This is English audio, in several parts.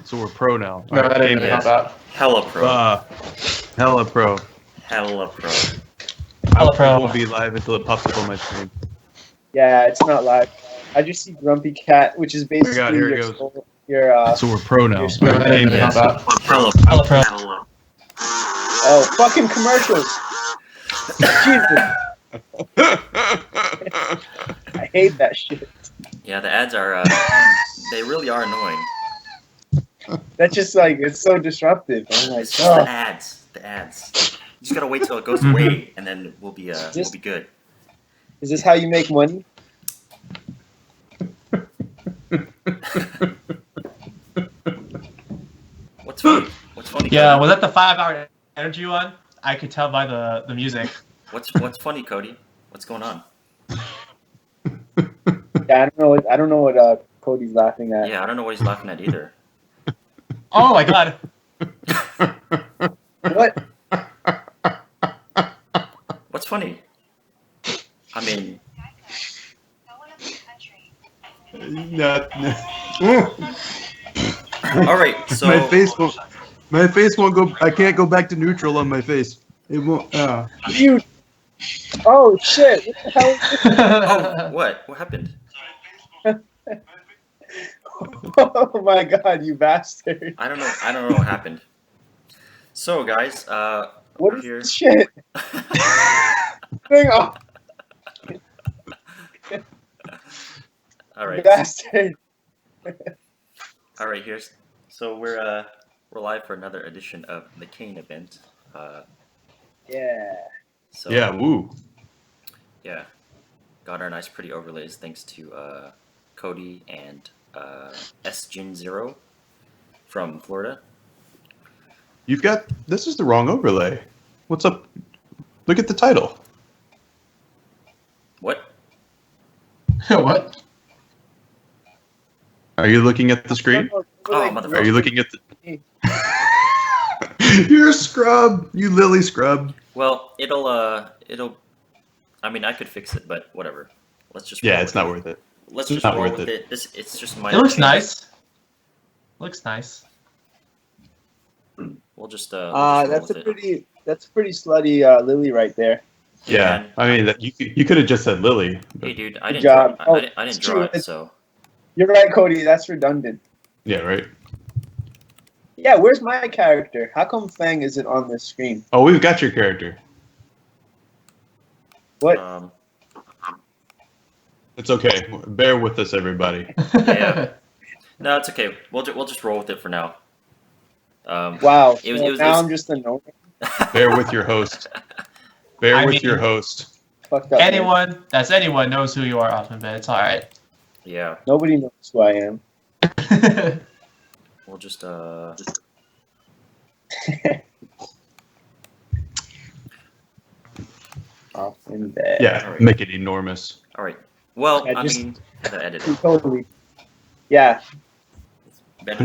So we're pro now. No, All right, I didn't game know is. that. Hella pro. Hella pro. Hella pro. Hella pro. It won't be live until it pops up on my screen. Yeah, it's not live. I just see Grumpy Cat, which is basically here it your goes. soul, your So we're pro now. your All spirit. right, I didn't game know is. that. Hella Hella pro. Hella. Oh, fucking commercials! Jesus, I hate that shit. Yeah, the ads are, they really are annoying. That's just like, it's so disruptive. I'm like, It's just the ads. The ads. You just gotta wait till it goes away, and then we'll be good. is this how you make money? What's funny? What's funny? Yeah, Cody? was that the 5-hour energy one? I could tell by the music. What's funny, Cody? What's going on? Yeah, I don't know what Cody's laughing at. Yeah, I don't know what he's laughing at either. Oh my god. What? What's funny? I mean, all right. So My face won't go. I can't go back to neutral on my face. It won't. You. Oh shit! What the hell is this? oh, what happened? Oh my god, you bastard! I don't know what happened. So, guys, What we're is here. this shit? Hang on, All right. bastard! All right. So we're live for another edition of the KANE Event. Yeah. So Yeah. Woo. yeah, got our nice pretty overlays thanks to Cody and SGen0 from Florida. You've got. This is the wrong overlay. What's up? Look at the title. What? What? Are you looking at the screen? Oh, motherfucker. Are you looking at the? You're a scrub. You lily scrub. Well, it'll. I mean, I could fix it, but whatever. Let's just. Yeah, roll it's with not it. worth it. Let's It's just not roll worth with it. it. It's just my. It looks nice. Looks nice. We'll just. We'll just roll That's with a it. pretty slutty Lily right there. Yeah. man. I mean, you could have just said lily. Hey, dude, I Good didn't job. draw. Oh, I didn't it's draw true. it, so. You're right, Cody. That's redundant. Yeah. Right. Yeah, where's my character? How come Fang isn't on this screen? Oh, we've got your character. What? It's okay. Bear with us, everybody. Yeah. No, it's okay. We'll just roll with it for now. Wow. It was- So it was- now it was- I'm just a no. Bear with your host. Bear I with mean- your host. Fucked up. man. Anyone knows who you are, OFFINBED. It's alright. Yeah, Nobody knows who I am. we'll just Off in bed. Yeah. Alright. Make it enormous. all right. Well, I I just- mean, had to edit it. Totally. Yeah. Better,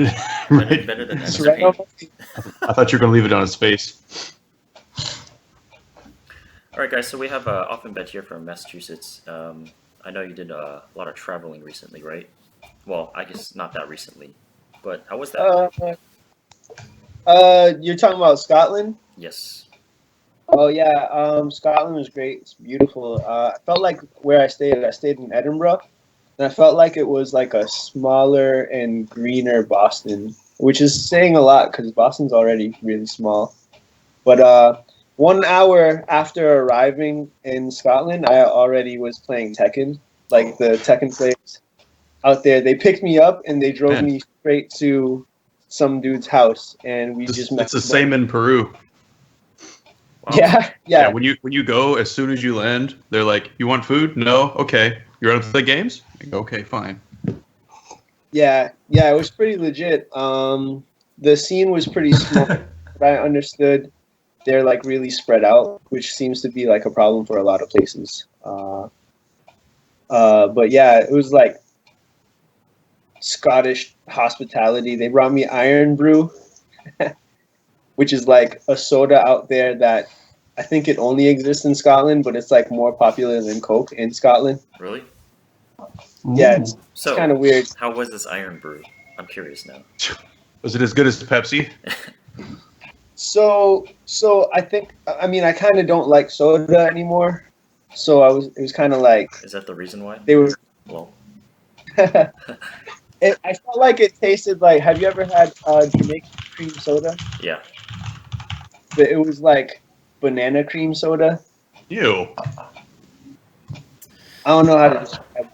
Right. better than It's extra right paint. on- I thought you were gonna leave it on his face. All right, guys. So we have OFFINBED here from Massachusetts. I know you did a lot of traveling recently, right? Well, I guess not that recently, but how was that? You're talking about Scotland? Yes. Oh yeah, Scotland was great. It's beautiful. I felt like where I stayed in Edinburgh, and I felt like it was like a smaller and greener Boston, which is saying a lot because Boston's already really small. But 1 hour after arriving in Scotland, I already was playing Tekken, like the Tekken players out there. They picked me up and they drove Man. me straight to some dude's house, and we just met. It's the same in Peru. Wow. Yeah. When you go, as soon as you land, they're like, "You want food? No. Okay. You want to play games? Okay, fine." Yeah, it was pretty legit. The scene was pretty small, but I understood they're like really spread out, which seems to be like a problem for a lot of places. But yeah, it was like Scottish hospitality. They brought me Iron Brew, which is like a soda out there that I think it only exists in Scotland, but it's like more popular than Coke in Scotland. Really? Yeah, it's So kind of weird. how was this Iron Brew? I'm curious now. Was it as good as Pepsi? So I think I kind of don't like soda anymore. So it was kind of like Is that the reason why? they were. Well, I felt like it tasted like. Have you ever had Jamaican cream soda? yeah. But it was like banana cream soda. Ew. I don't know how to describe it.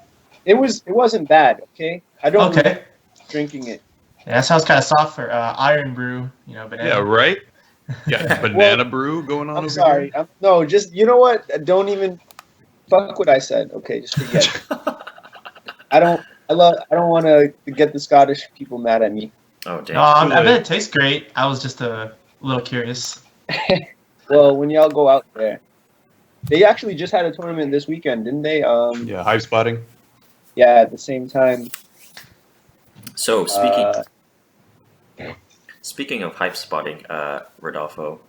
It wasn't bad. Okay, I don't Okay. regret drinking it. Yeah, that sounds kind of soft for Iron Brew. You know, banana. Yeah, right? Got banana brew going on I'm over sorry. here. No, just you know what? Don't even fuck what I said. Okay, just forget it. I don't want to get the Scottish people mad at me. Oh damn. No, I bet it tastes great. I was just a little curious. Well, when y'all go out there, they actually just had a tournament this weekend, didn't they? Yeah, hype spotting. Yeah, at the same time. So speaking of hype spotting, Rodolfo.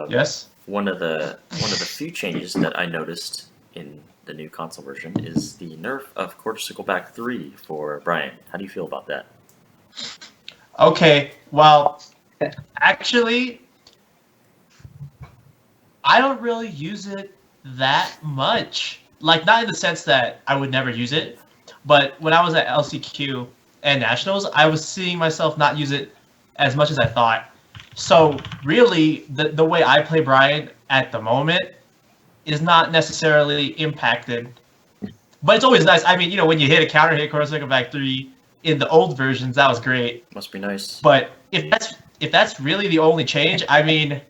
Yes. One of the few changes that I noticed in the new console version is the nerf of quarter circle back 3 for Brian. How do you feel about that? Okay. Well, actually, I don't really use it that much. Like, not in the sense that I would never use it, but when I was at LCQ and Nationals, I was seeing myself not use it as much as I thought. So really, the way I play Brian at the moment is not necessarily impacted. But it's always nice. I mean, you know, when you hit a counter hit quarter circle back 3 in the old versions, that was great. Must be nice. But if that's really the only change, I mean,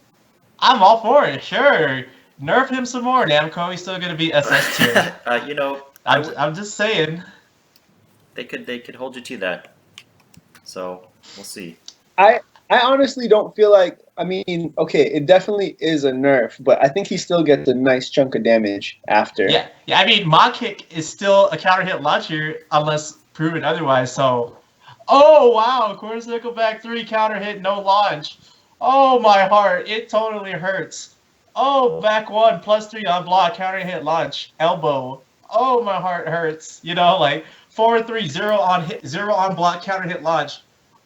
I'm all for it. Sure, nerf him some more, Namco. He's still gonna be SS tier. You know, I'm just saying. they could hold you to that. So we'll see. I honestly don't feel like. I mean, okay, it definitely is a nerf, but I think he still gets a nice chunk of damage after. Yeah. I mean, Mod Kick is still a counter hit launcher unless proven otherwise. So, oh wow, quarter circle back 3 counter hit, no launch. Oh my heart, it totally hurts. Oh, back 1 +3 on block, counter hit launch, elbow. Oh, my heart hurts. You know, like 4-3, 0 on hit, 0 on block, counter hit launch.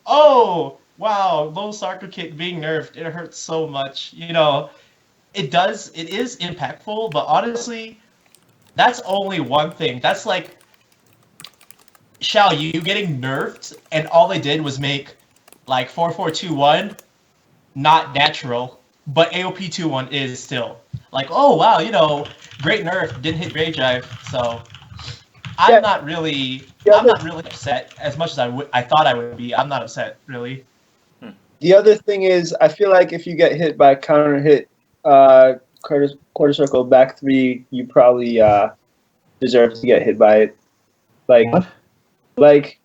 Oh, wow, low soccer kick being nerfed. It hurts so much. You know, it is impactful, but honestly, that's only one thing. That's like Xiao Yu getting nerfed, and all they did was make like 4-4-2-1 not natural, but AOP 2-1 is still. Like, oh wow, you know, great nerf, didn't hit Great Drive, so I'm not really upset as much as I thought I would be. I'm not upset, really. The other thing is, I feel like if you get hit by counter hit quarter circle back 3, you probably deserve to get hit by it. Like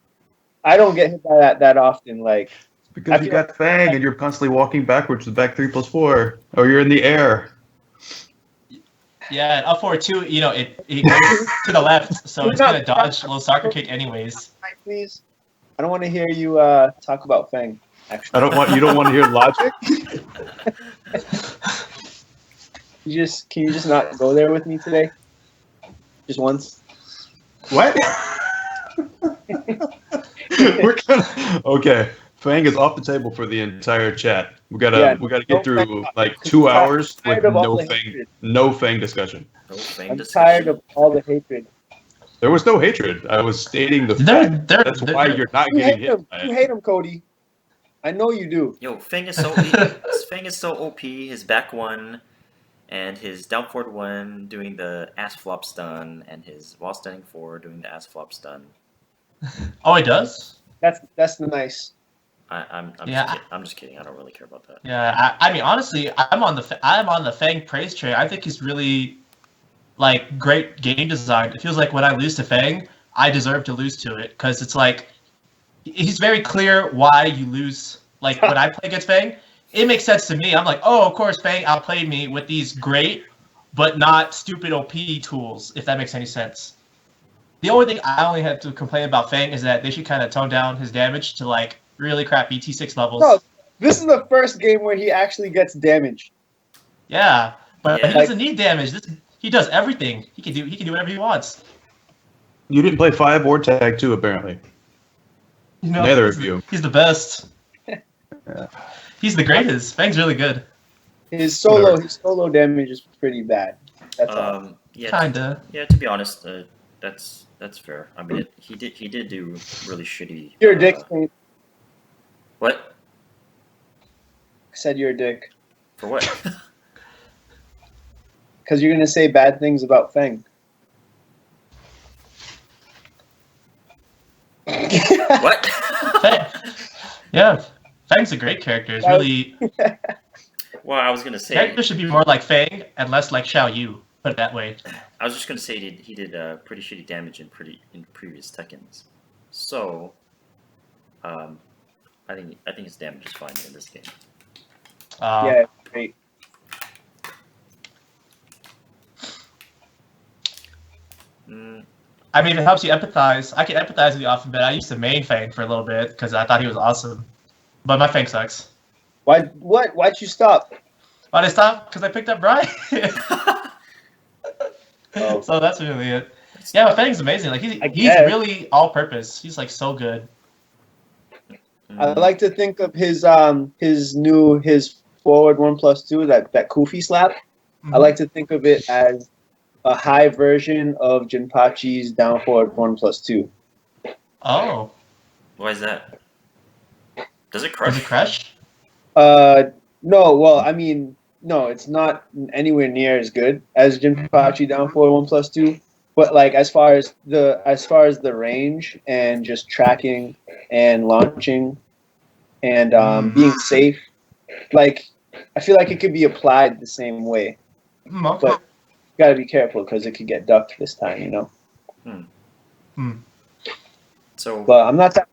I don't get hit by that often. Like Because you got Fang and you're constantly walking backwards with back 3+4, or you're in the air. Yeah, and up forward 2, you know, it goes to the left, so it's gonna dodge low soccer kick anyways. Please, I don't want to hear you talk about Fang. Actually, You don't want to hear logic? Can you just not go there with me today? Just once. What? Okay. Fang is off the table for the entire chat. We gotta get through like 2 hours with no Fang discussion. No Fang I'm discussion. tired of all the hatred. There was no hatred. I was stating the fact. That's why you're not You getting hate hit him. by You it. hate him, Cody. I know you do. Yo, Fang is so OP. His back 1 and his down forward 1 doing the ass flop stun, and his while standing 4 doing the ass flop stun. Oh, it does? That's the nice. I'm just kidding. I don't really care about that. Yeah, I mean, honestly, I'm on the Fang praise train. I think he's really like great game design. It feels like when I lose to Fang, I deserve to lose to it because it's like he's very clear why you lose. Like when I play against Fang, it makes sense to me. I'm like, oh, of course, Fang outplayed me with these great but not stupid OP tools. If that makes any sense. The only thing I only have to complain about Fang is that they should kind of tone down his damage to like really crappy T6 levels. No, this is the first game where he actually gets damage. Yeah, but Yeah. he doesn't need damage. He does everything. He can do whatever he wants. You didn't play 5 or Tag 2, apparently. You know, Neither of you. He's the best. He's the greatest. Fang's really good. His solo damage is pretty bad. That's all. Yeah, Kinda. To be honest, that's fair. I mean, he did do really shitty. You're a dick. Fang. What? I said you're a dick. For what? Because you're gonna say bad things about Fang. What? Yeah, Fang's a great character. It's really. Well, I was gonna say Character should be more like Fang and less like Xiao Yu. Put it that way. I was just gonna say he did pretty shitty damage in previous Tekkens. So, I think his damage is fine in this game. Yeah, great. I mean, if it helps you empathize, I can empathize with you often, but I used to main Fang for a little bit because I thought he was awesome. But my Fang sucks. Why'd you stop? Why'd I stop? Because I picked up Brian. Oh. So that's really it. Yeah, but Fang's amazing. Like he's really all-purpose. He's like so good. I like to think of his forward 1+2 that Kufi slap. I like to think of it as a high version of Jinpachi's down forward 1+2. Oh. Why is that? Does it crush? Does it crush? No. Well, I mean, no, it's not anywhere near as good as Jinpachi down forward 1+2. But like as far as the range and just tracking and launching and being safe, like I feel like it could be applied the same way. Okay. But you gotta be careful because it could get ducked this time, you know. So, but I'm not that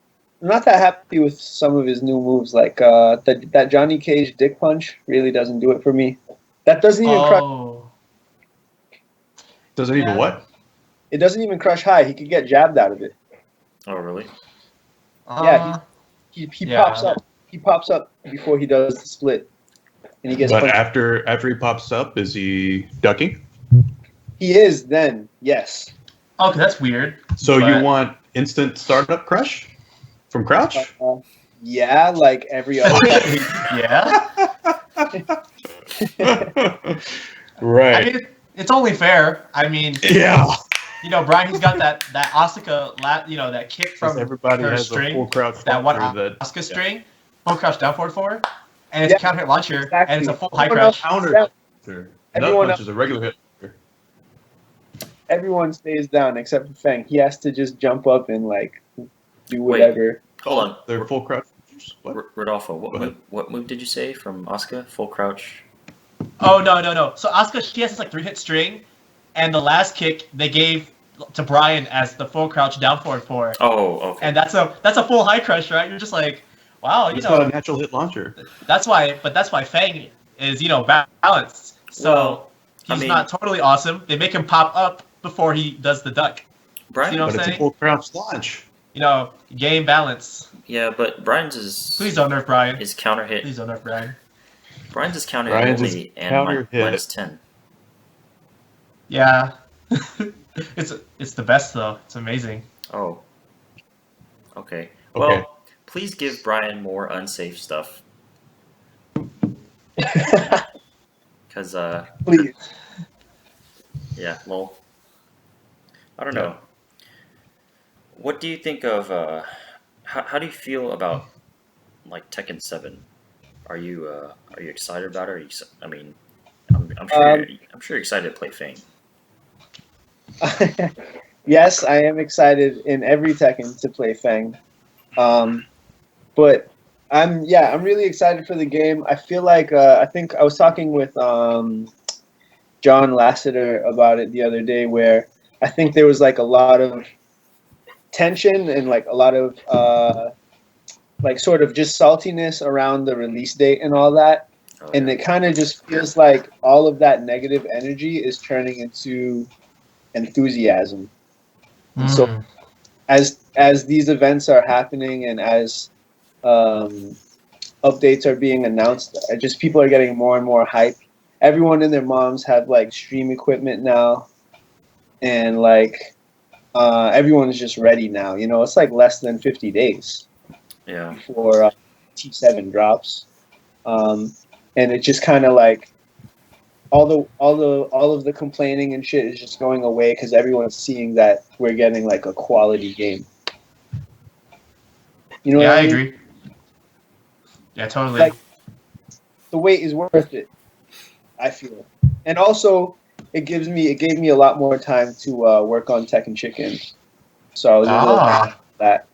happy with some of his new moves. Like that Johnny Cage dick punch really doesn't do it for me. That doesn't even crush. Doesn't even what? It doesn't even crush high. He could get jabbed out of it. Oh really? Yeah, he pops up. He pops up before he does the split, and he gets. But punched. after he pops up, is he ducking? He is then, yes. Okay, that's weird. So you want instant startup crush from crouch? Yeah, like every other. Yeah. Right. I mean, it's only fair. I mean, yeah. You know, Brian, he's got that Asuka, that kick from everybody her has string, a full crouch. that one Asuka string, full crouch down forward for, and it's a counter hit launcher, and it's a full high crouch. Counter. Everyone else is a regular hit. Everyone stays down except for Fang. He has to just jump up and like do whatever. Wait, hold on. They're full crouch. Rodolfo, what move did you say from Asuka? Full crouch. Oh no. So Asuka, she has this like 3-hit string, and the last kick they gave to Brian as the full crouch down forward for. Oh, okay. And that's a full high crush, right? You're just like, wow, It's not a natural hit launcher. That's why Fang is balanced. So he's not totally awesome. They make him pop up before he does the duck. Brian, you know what I'm it's saying? a full crouch launch. Game balance. Yeah, but Brian's is. Please don't nerf Brian. His counter hit. Please don't nerf Brian. Brian's is counter hit only and minus 10. Yeah. It's the best though. It's amazing. Oh. Okay. Well, please give Brian more unsafe stuff. Because please. Yeah, lol. I don't know. What do you think of how do you feel about like Tekken 7? Are you excited about it? I'm sure you're excited to play Fang. Yes, I am excited in every Tekken to play Fang. But I'm really excited for the game. I feel like I think I was talking with John Lasseter about it the other day, where I think there was like a lot of tension and like a lot of like sort of just saltiness around the release date and all that. And it kind of just feels like all of that negative energy is turning into enthusiasm. So as these events are happening and as updates are being announced, just people are getting more and more hype. Everyone and their moms have like stream equipment now, and like everyone is just ready now. It's like less than 50 days. Yeah. For T7 drops, and it's just kind of like all of the complaining and shit is just going away because everyone's seeing that we're getting like a quality game. You know what I mean? agree. Yeah, totally. Like, the wait is worth it, I feel. And also, it gave me a lot more time to work on Tekken Chicken. So I was able to that.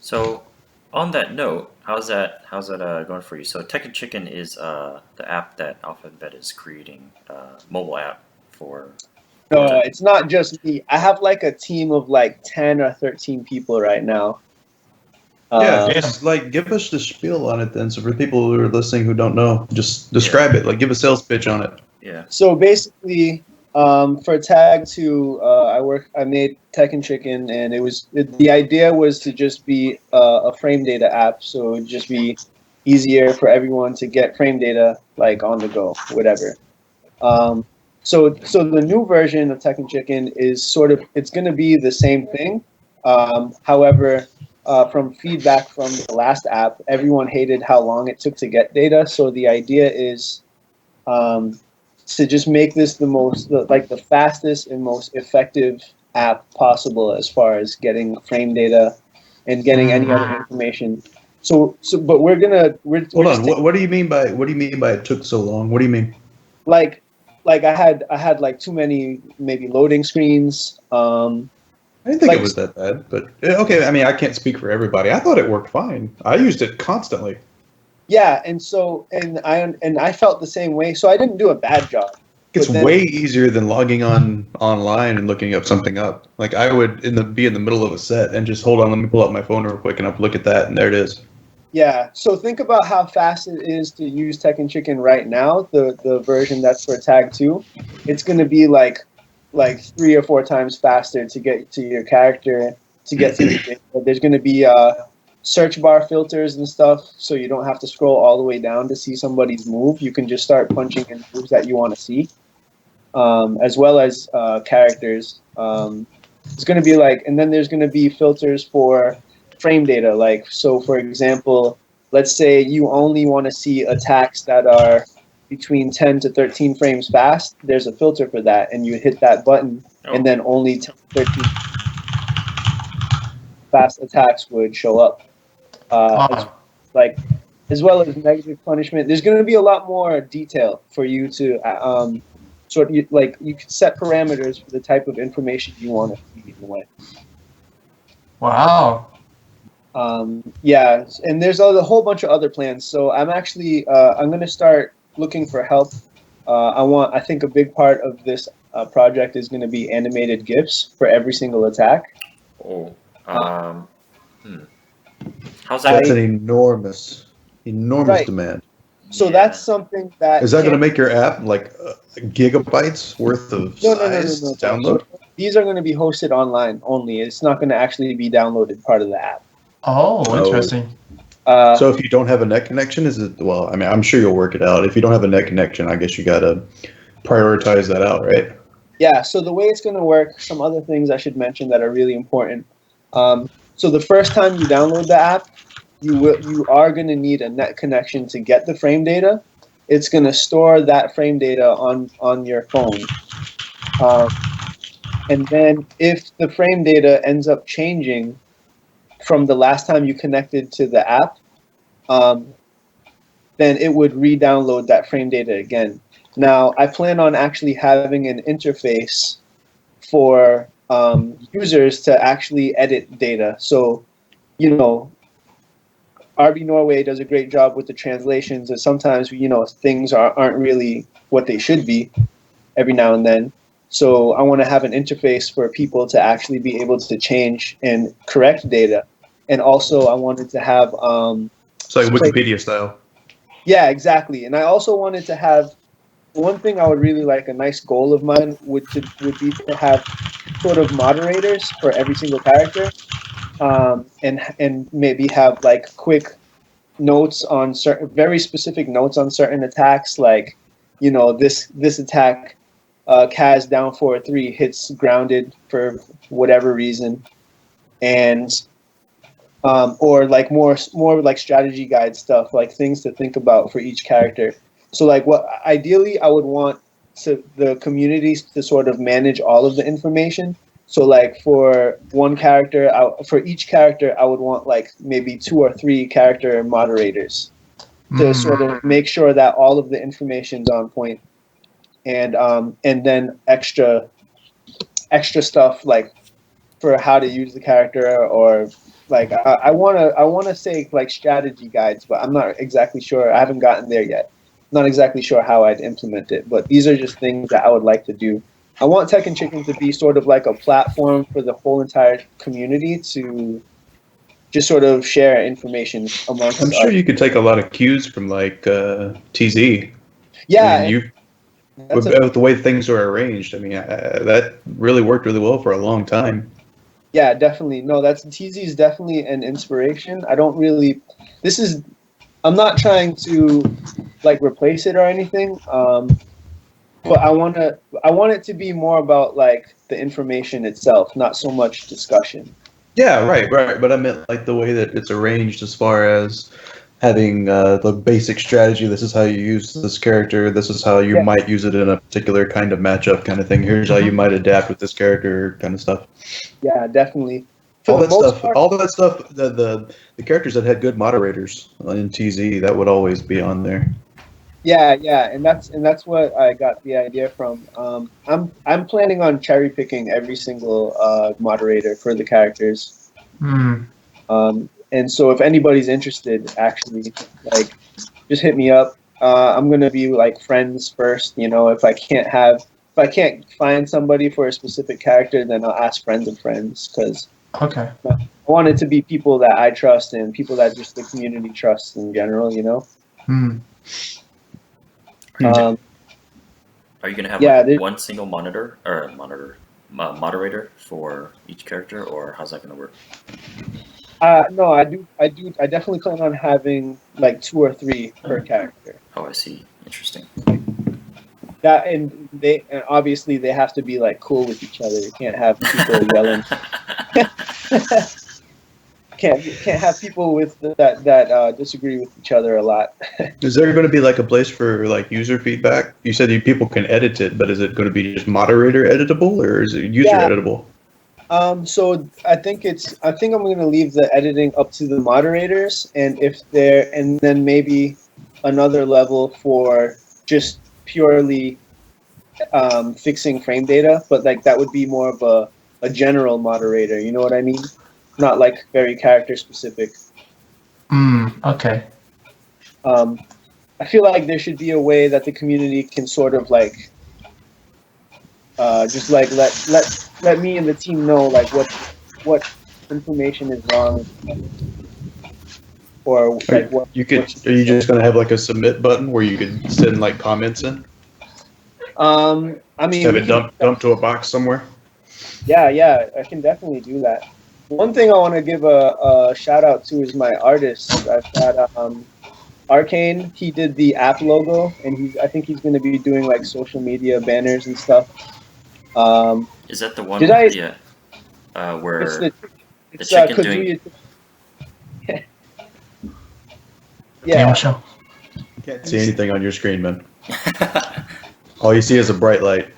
So, on that note, how's that going for you? So, Tekken Chicken is the app that OFFINBED is creating, mobile app for. No, it's not just me. I have like a team of like 10 or 13 people right now. Yeah, just like give us the spiel on it then. So for people who are listening who don't know, just describe it. Like give a sales pitch on it. Yeah. So basically, for Tag 2, I made Tekken Chicken, and the idea was to just be a frame data app, so it would just be easier for everyone to get frame data like on the go, whatever. So the new version of Tekken Chicken is it's going to be the same thing. However, from feedback from the last app, everyone hated how long it took to get data. So the idea is to just make this the fastest and most effective app possible as far as getting frame data and getting any other information. But we're hold on. What do you mean by it took so long? What do you mean? Like I had like too many maybe loading screens. I didn't think it was that bad, but okay. I mean, I can't speak for everybody. I thought it worked fine. I used it constantly. Yeah, and I felt the same way. So I didn't do a bad job. It's way easier than logging online and looking up something up. Like I would be in the middle of a set and just hold on. Let me pull up my phone real quick and look at that, and there it is. Yeah. So think about how fast it is to use Tekken Chicken right now. The version that's for Tag 2, it's going to be like 3 or 4 times faster to get to your character, to get to the game. There's going to be search bar filters and stuff, so you don't have to scroll all the way down to see somebody's move. You can just start punching in moves that you want to see, as well as characters. It's going to be and then there's going to be filters for frame data. So for example, let's say you only want to see attacks that are between 10 to 13 frames fast. There's a filter for that, and you hit that button, and then only 10 to 13 fast attacks would show up. As well as negative punishment. There's going to be a lot more detail for you to you can set parameters for the type of information you want to see in a way. Wow. Yeah, and there's a whole bunch of other plans. So I'm actually I'm going to start looking for help. I think a big part of this project is going to be animated GIFs for every single attack. Oh, how's that? That's an enormous demand. So that's something that is that going to make your app like gigabytes worth of size to download? So these are going to be hosted online only. It's not going to actually be downloaded part of the app. Oh, interesting. So if you don't have a net connection, well, I mean, I'm sure you'll work it out. If you don't have a net connection, I guess you got to prioritize that out, right? Yeah, so the way it's going to work, some other things I should mention that are really important. So the first time you download the app, you are going to need a net connection to get the frame data. It's going to store that frame data on your phone. And then if the frame data ends up changing from the last time you connected to the app, then it would re-download that frame data again. Now, I plan on actually having an interface for users to actually edit data. So, RB Norway does a great job with the translations, and sometimes, things aren't really what they should be every now and then. So I want to have an interface for people to actually be able to change and correct data. And also I wanted to have... it's like Wikipedia style. Yeah, exactly. And I also wanted to have... One thing I would really like, a nice goal of mine, would be to have sort of moderators for every single character. And maybe have like quick notes on very specific notes on certain attacks, like, this attack, Kaz down 4-3 hits grounded for whatever reason, and or like more like strategy guide stuff, like things to think about for each character. So like what ideally I would want the communities to sort of manage all of the information. So like for one character, for each character, I would want like maybe 2 or 3 character moderators to sort of make sure that all of the information's on point, and then extra stuff like for how to use the character, or like I wanna say like strategy guides, but I'm not exactly sure. I haven't gotten there yet. Not exactly sure how I'd implement it, but these are just things that I would like to do. I want Tekken Chicken to be sort of like a platform for the whole entire community to just sort of share information amongst I'm sure you could take a lot of cues from like TZ. Yeah, I mean, that's with the way things are arranged, I mean, that really worked really well for a long time. yeah, definitely. No, TZ is definitely an inspiration. I don't really. I'm not trying to like replace it or anything. But I want it to be more about like the information itself, not so much discussion. Yeah, right. But I meant like the way that it's arranged as far as having the basic strategy. This is how you use this character. This is how you might use it in a particular kind of matchup kind of thing. Here's how you might adapt with this character kind of stuff. Yeah, definitely. All that stuff. The characters that had good moderators in TZ, that would always be on there. Yeah, and that's what I got the idea from. I'm planning on cherry picking every single moderator for the characters. And so if anybody's interested, actually, like, just hit me up. I'm gonna be like friends first. You know, if I can't find somebody for a specific character, then I'll ask friends of friends, because Okay. I want it to be people that I trust and people that just the community trusts in general. You know. Are you gonna have one single moderator for each character, or how's that gonna work? No, I definitely plan on having like 2 or 3 per character. Oh, I see. Interesting. That and obviously they have to be like cool with each other. You can't have people yelling. Can't have people with that disagree with each other a lot. Is there going to be like a place for like user feedback? You said people can edit it, but is it going to be just moderator editable, or is it user editable? So I think I'm going to leave the editing up to the moderators, and then maybe another level for just purely fixing frame data, but like that would be more of a general moderator. You know what I mean? Not like very character specific. Okay. I feel like there should be a way that the community can sort of like just like let me and the team know like what information is wrong, or like what you could. Are you just going to have like a submit button where you could send like comments in? I mean, have it dump to a box somewhere. Yeah, I can definitely do that. One thing I want to give a shout out to is my artist. I've got Arcane. He did the app logo, and I think he's going to be doing like social media banners and stuff. Is that the one? Where it's the chicken doing? Yeah. Show. You can't see anything on your screen, man. All you see is a bright light.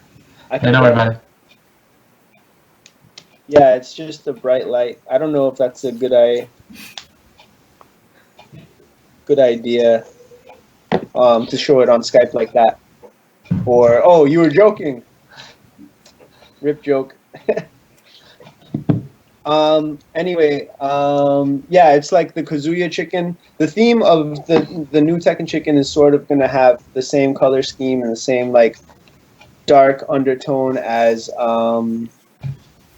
Don't worry about it. Yeah, it's just a bright light. I don't know if that's a good idea to show it on Skype like that. Or, oh, you were joking. Rip joke. Anyway, yeah, it's like the Kazuya chicken. The theme of the new Tekken chicken is sort of going to have the same color scheme and the same like dark undertone as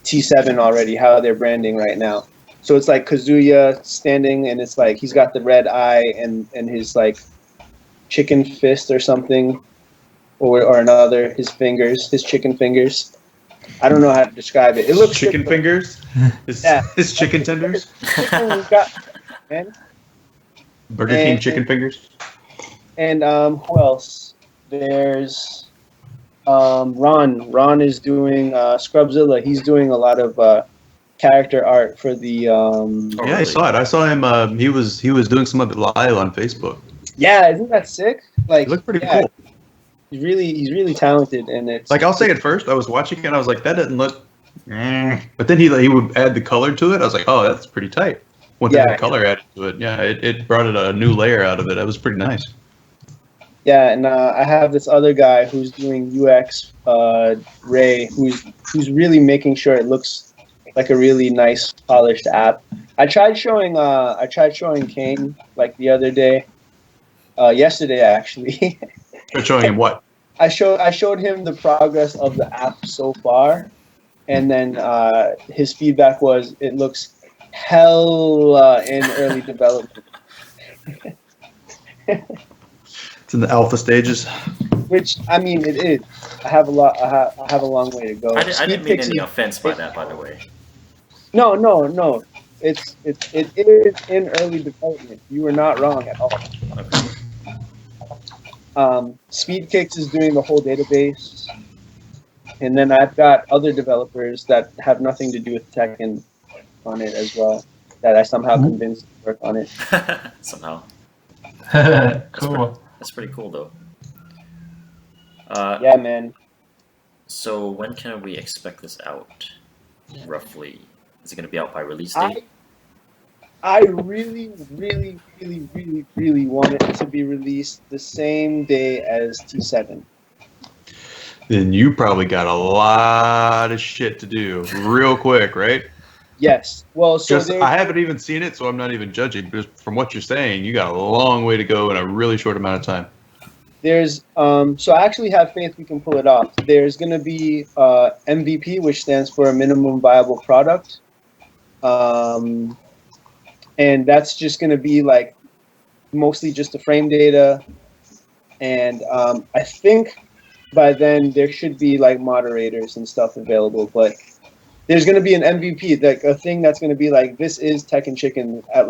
T7 already, how they're branding right now. So it's like Kazuya standing, and it's like he's got the red eye and his like chicken fist or something, or another, his chicken fingers. I don't know how to describe it. It looks chicken fingers. His chicken tenders. Man. Burger King chicken fingers. And who else? There's Ron. Ron is doing Scrubzilla. He's doing a lot of character art for the. Oh, Yeah, I really? saw it. I saw him. He was doing some of it live on Facebook. Yeah, isn't that sick? Like, It looked pretty yeah, cool. he's really talented, and it's Like I'll say at first, I was watching it, and I was like, that doesn't look. But then he would add the color to it. I was like, oh, that's pretty tight. Once Yeah. that color added to it, yeah, it brought it a new layer out of it. That was pretty nice. Yeah, and I have this other guy who's doing UX, Ray, who's really making sure it looks like a really nice polished app. I tried showing KANE like the other day, yesterday actually. You're showing him what? I showed him the progress of the app so far, and then his feedback was it looks hella in early development. It's in the alpha stages. Which I mean, it is. I have a long way to go. I didn't mean any Speed offense by that, by the way. No. It is in early development. You were not wrong at all. Okay. SpeedKicks is doing the whole database, and then I've got other developers that have nothing to do with tech and on it as well. That I somehow convinced to work on it. Somehow. Cool. That's pretty cool, though. Yeah, man. So when can we expect this out, roughly? Is it going to be out by release date? I really want it to be released the same day as T7. Then you probably got a lot of shit to do real quick, right? Yes. Well, so I haven't even seen it, so I'm not even judging. But from what you're saying, you got a long way to go in a really short amount of time. there's so I actually have faith we can pull it off. There's going to be MVP, which stands for minimum viable product. And that's just going to be like mostly just the frame data. And I think by then there should be like moderators and stuff available, but there's going to be an MVP, like a thing that's going to be like, this is Tekken Chicken at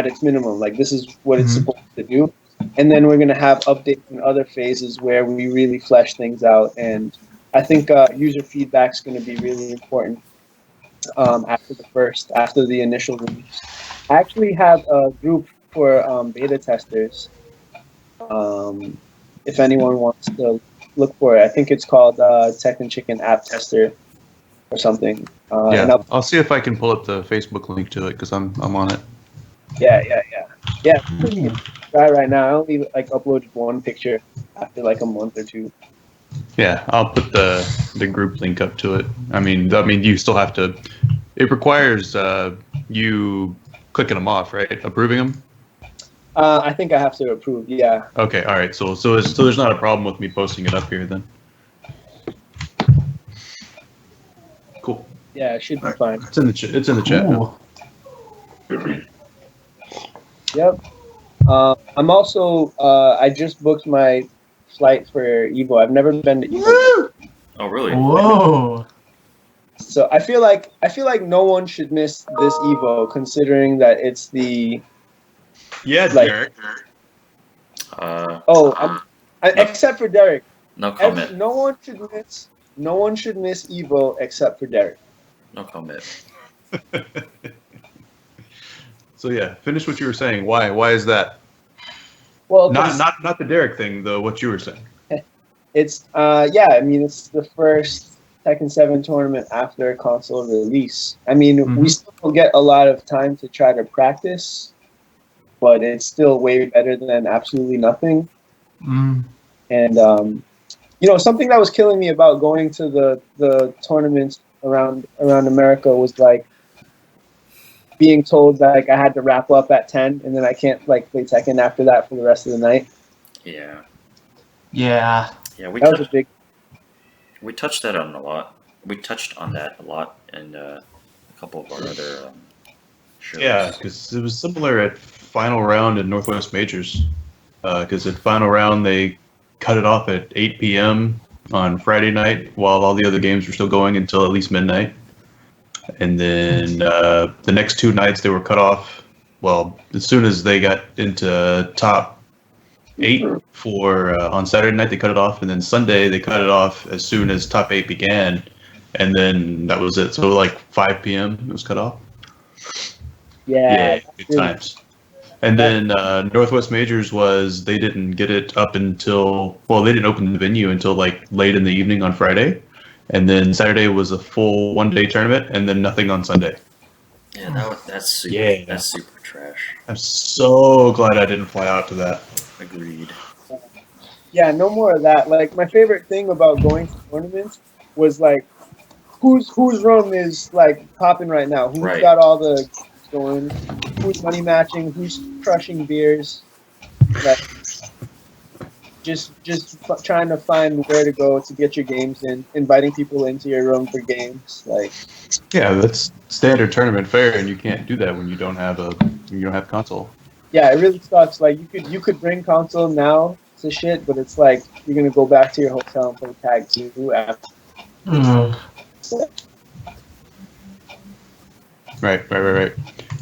its minimum. Like this is what it's supposed to do. And then we're going to have updates in other phases where we really flesh things out. And I think user feedback is going to be really important after the initial release. I actually have a group for beta testers. If anyone wants to look for it, I think it's called Tekken Chicken App Tester or something. Yeah, and I'll see if I can pull up the Facebook link to it because I'm on it. Yeah. Try right now. I only uploaded one picture after a month or two. Yeah, I'll put the group link up to it. I mean, you still have to. It requires you clicking them off, right? Approving them. I think I have to approve. Yeah. Okay. All right. So there's not a problem with me posting it up here then. Cool. Yeah, it should be fine. It's in the chat. It's in the chat. Ooh. Yep. I'm also. I just booked my flight for Evo. I've never been to Evo. Oh, really? Whoa. So I feel like no one should miss this Evo, considering that it's the. Yeah, Derek. Except for Derek. No comment. No one should miss Evo except for Derek. No comment. So yeah, finish what you were saying. Why? Why is that? Well, Not the Derek thing though. What you were saying. It's I mean it's the first Tekken 7 tournament after console release. I mean we still get a lot of time to try to practice, but it's still way better than absolutely nothing. And something that was killing me about going to the tournaments around America was being told that I had to wrap up at 10 and then I can't play Tekken after that for the rest of the night. Yeah. Yeah. Yeah, that was a big. We touched that on a lot. We touched on that a lot in a couple of our other shows. Yeah, because it was similar at final round in Northwest Majors. Because at final round they cut it off at 8 p.m. on Friday night, while all the other games were still going until at least midnight. And then the next two nights they were cut off. Well, as soon as they got into top 8 for on Saturday night, they cut it off, and then Sunday they cut it off as soon as top 8 began. and then that was it. So like 5 p.m. it was cut off. Yeah, Good times. And then Northwest Majors was they didn't get it up until they didn't open the venue until like late in the evening on Friday, and then Saturday was a full 1-day tournament, and then nothing on Sunday. Yeah, that's super trash. I'm so glad I didn't fly out to that. Agreed. Yeah, no more of that. Like my favorite thing about going to tournaments was like whose run is like popping right now. Who's got all the going? Who's money matching? Who's crushing beers? Like just trying to find where to go to get your games in, inviting people into your room for games. Like that's standard tournament fare, and you can't do that when you don't have console. Yeah, it really sucks. Like you could bring console now to shit, but it's like you're gonna go back to your hotel and play tag 2 after. Right.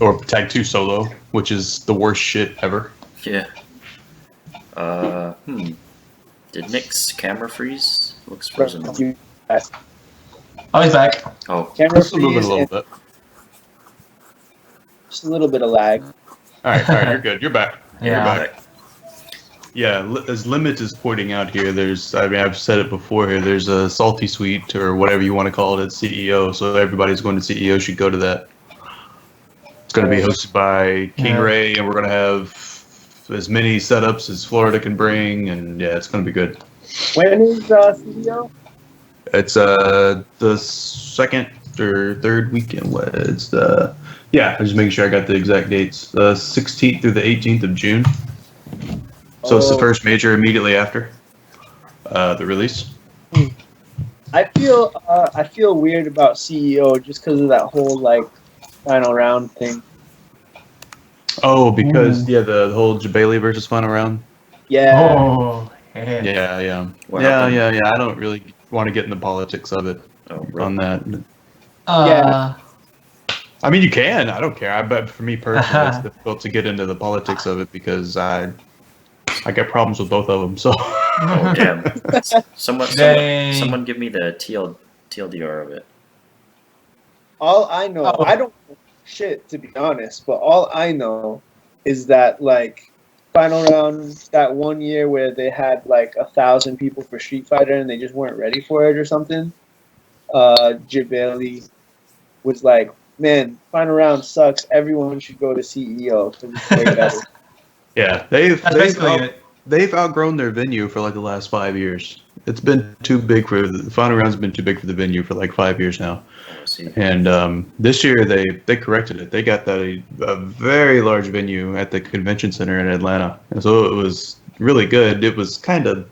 Or tag 2 solo, which is the worst shit ever. Yeah. Did Nick's camera freeze? Looks frozen. Oh, he's back. Oh, Camera Still moving freeze a little and bit. just a little bit of lag. All right, you're good. You're back. Yeah. You're back. Yeah, as Limit is pointing out here, I've said it before here, there's a Salty Suite, or whatever you want to call it, at CEO, so everybody's going to CEO should go to that. It's going to be hosted by King Ray, and we're going to have as many setups as Florida can bring, and yeah, it's going to be good. When is CEO? It's the second or third weekend. It's I'm just making sure I got the exact dates. 16th through the 18th of June. So it's the first major immediately after the release. I feel weird about CEO just because of that whole like final round thing. Oh, because the whole Jabali versus final round. Yeah. Oh, Yeah. What Yeah. I don't really want to get in the politics of it on that. Yeah. I mean, you can. I don't care. I bet for me personally, it's difficult to get into the politics of it because I got problems with both of them. So. Oh damn! Someone give me the TLDR of it. All I know, I don't know shit to be honest, but all I know is that like final round that one year where they had like 1,000 people for Street Fighter and they just weren't ready for it or something. Jabali was like, "Man, final round sucks. Everyone should go to CEO because it's way better." Yeah, they've outgrown their venue for like the last 5 years. It's been too big for the final round's been too big for the venue for like 5 years now. And this year they corrected it. They got a very large venue at the convention center in Atlanta, and so it was really good. It was kind of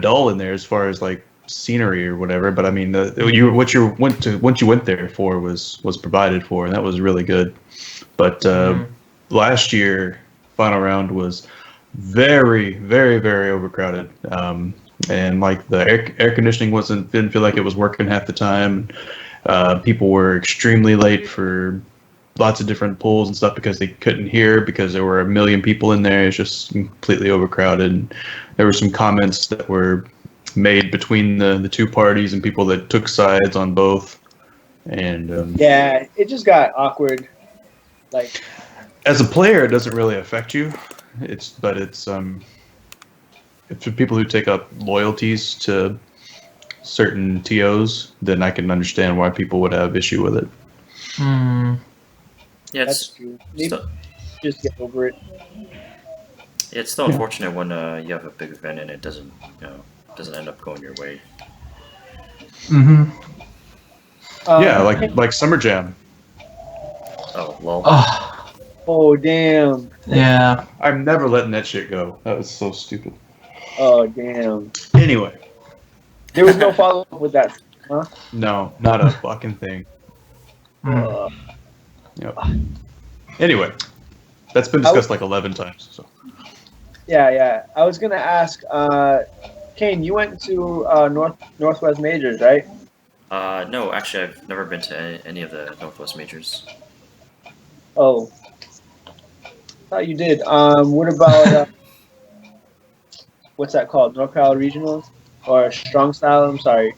dull in there as far as like scenery or whatever. But I mean, what you went there for was provided for, and that was really good. But last year, final round was very, very, very overcrowded. And like the air conditioning didn't feel like it was working half the time. People were extremely late for lots of different pools and stuff because they couldn't hear because there were 1 million people in there. It's just completely overcrowded. And there were some comments that were made between the two parties and people that took sides on both. And yeah, it just got awkward. Like as a player, it doesn't really affect you. It's for people who take up loyalties to certain TOs, then I can understand why people would have issue with it. Yeah, that's true. Maybe just get over it. It's still unfortunate when you have a big event and it doesn't end up going your way. Yeah, like Summer Jam. Oh, lol. Oh damn. Yeah. I'm never letting that shit go. That was so stupid. Oh damn. Anyway. There was no follow up with that, huh? No, not a fucking thing. Yep. Anyway, that's been discussed like 11 times. So. Yeah. I was gonna ask, Kane, you went to Northwest Majors, right? No, actually, I've never been to any of the Northwest Majors. Oh, thought you did. What about what's that called? North Carolina Regionals or Strong Style? I'm sorry.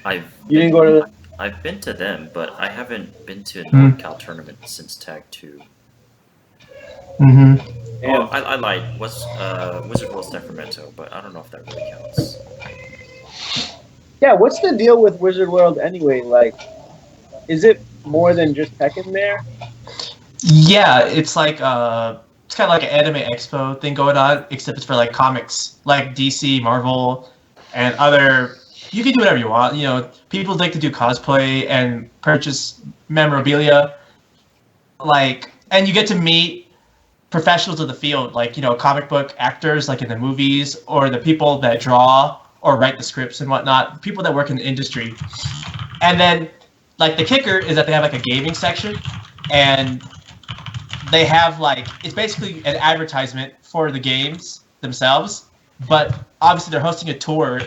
You didn't go to. I've been to them, but I haven't been to a Hmm. NorCal tournament since Tag 2. Mm-hmm. Oh, I lied. Wizard World Sacramento, but I don't know if that really counts. Yeah, what's the deal with Wizard World anyway? Like, is it more than just Tekken there? Yeah, it's like it's kind of like an anime expo thing going on, except it's for like comics, like DC, Marvel, and other. You can do whatever you want. You know, people like to do cosplay and purchase memorabilia, like, and you get to meet professionals of the field, like comic book actors, like in the movies, or the people that draw or write the scripts and whatnot, people that work in the industry. And then, like, the kicker is that they have like a gaming section, and they have like it's basically an advertisement for the games themselves, but obviously they're hosting a tour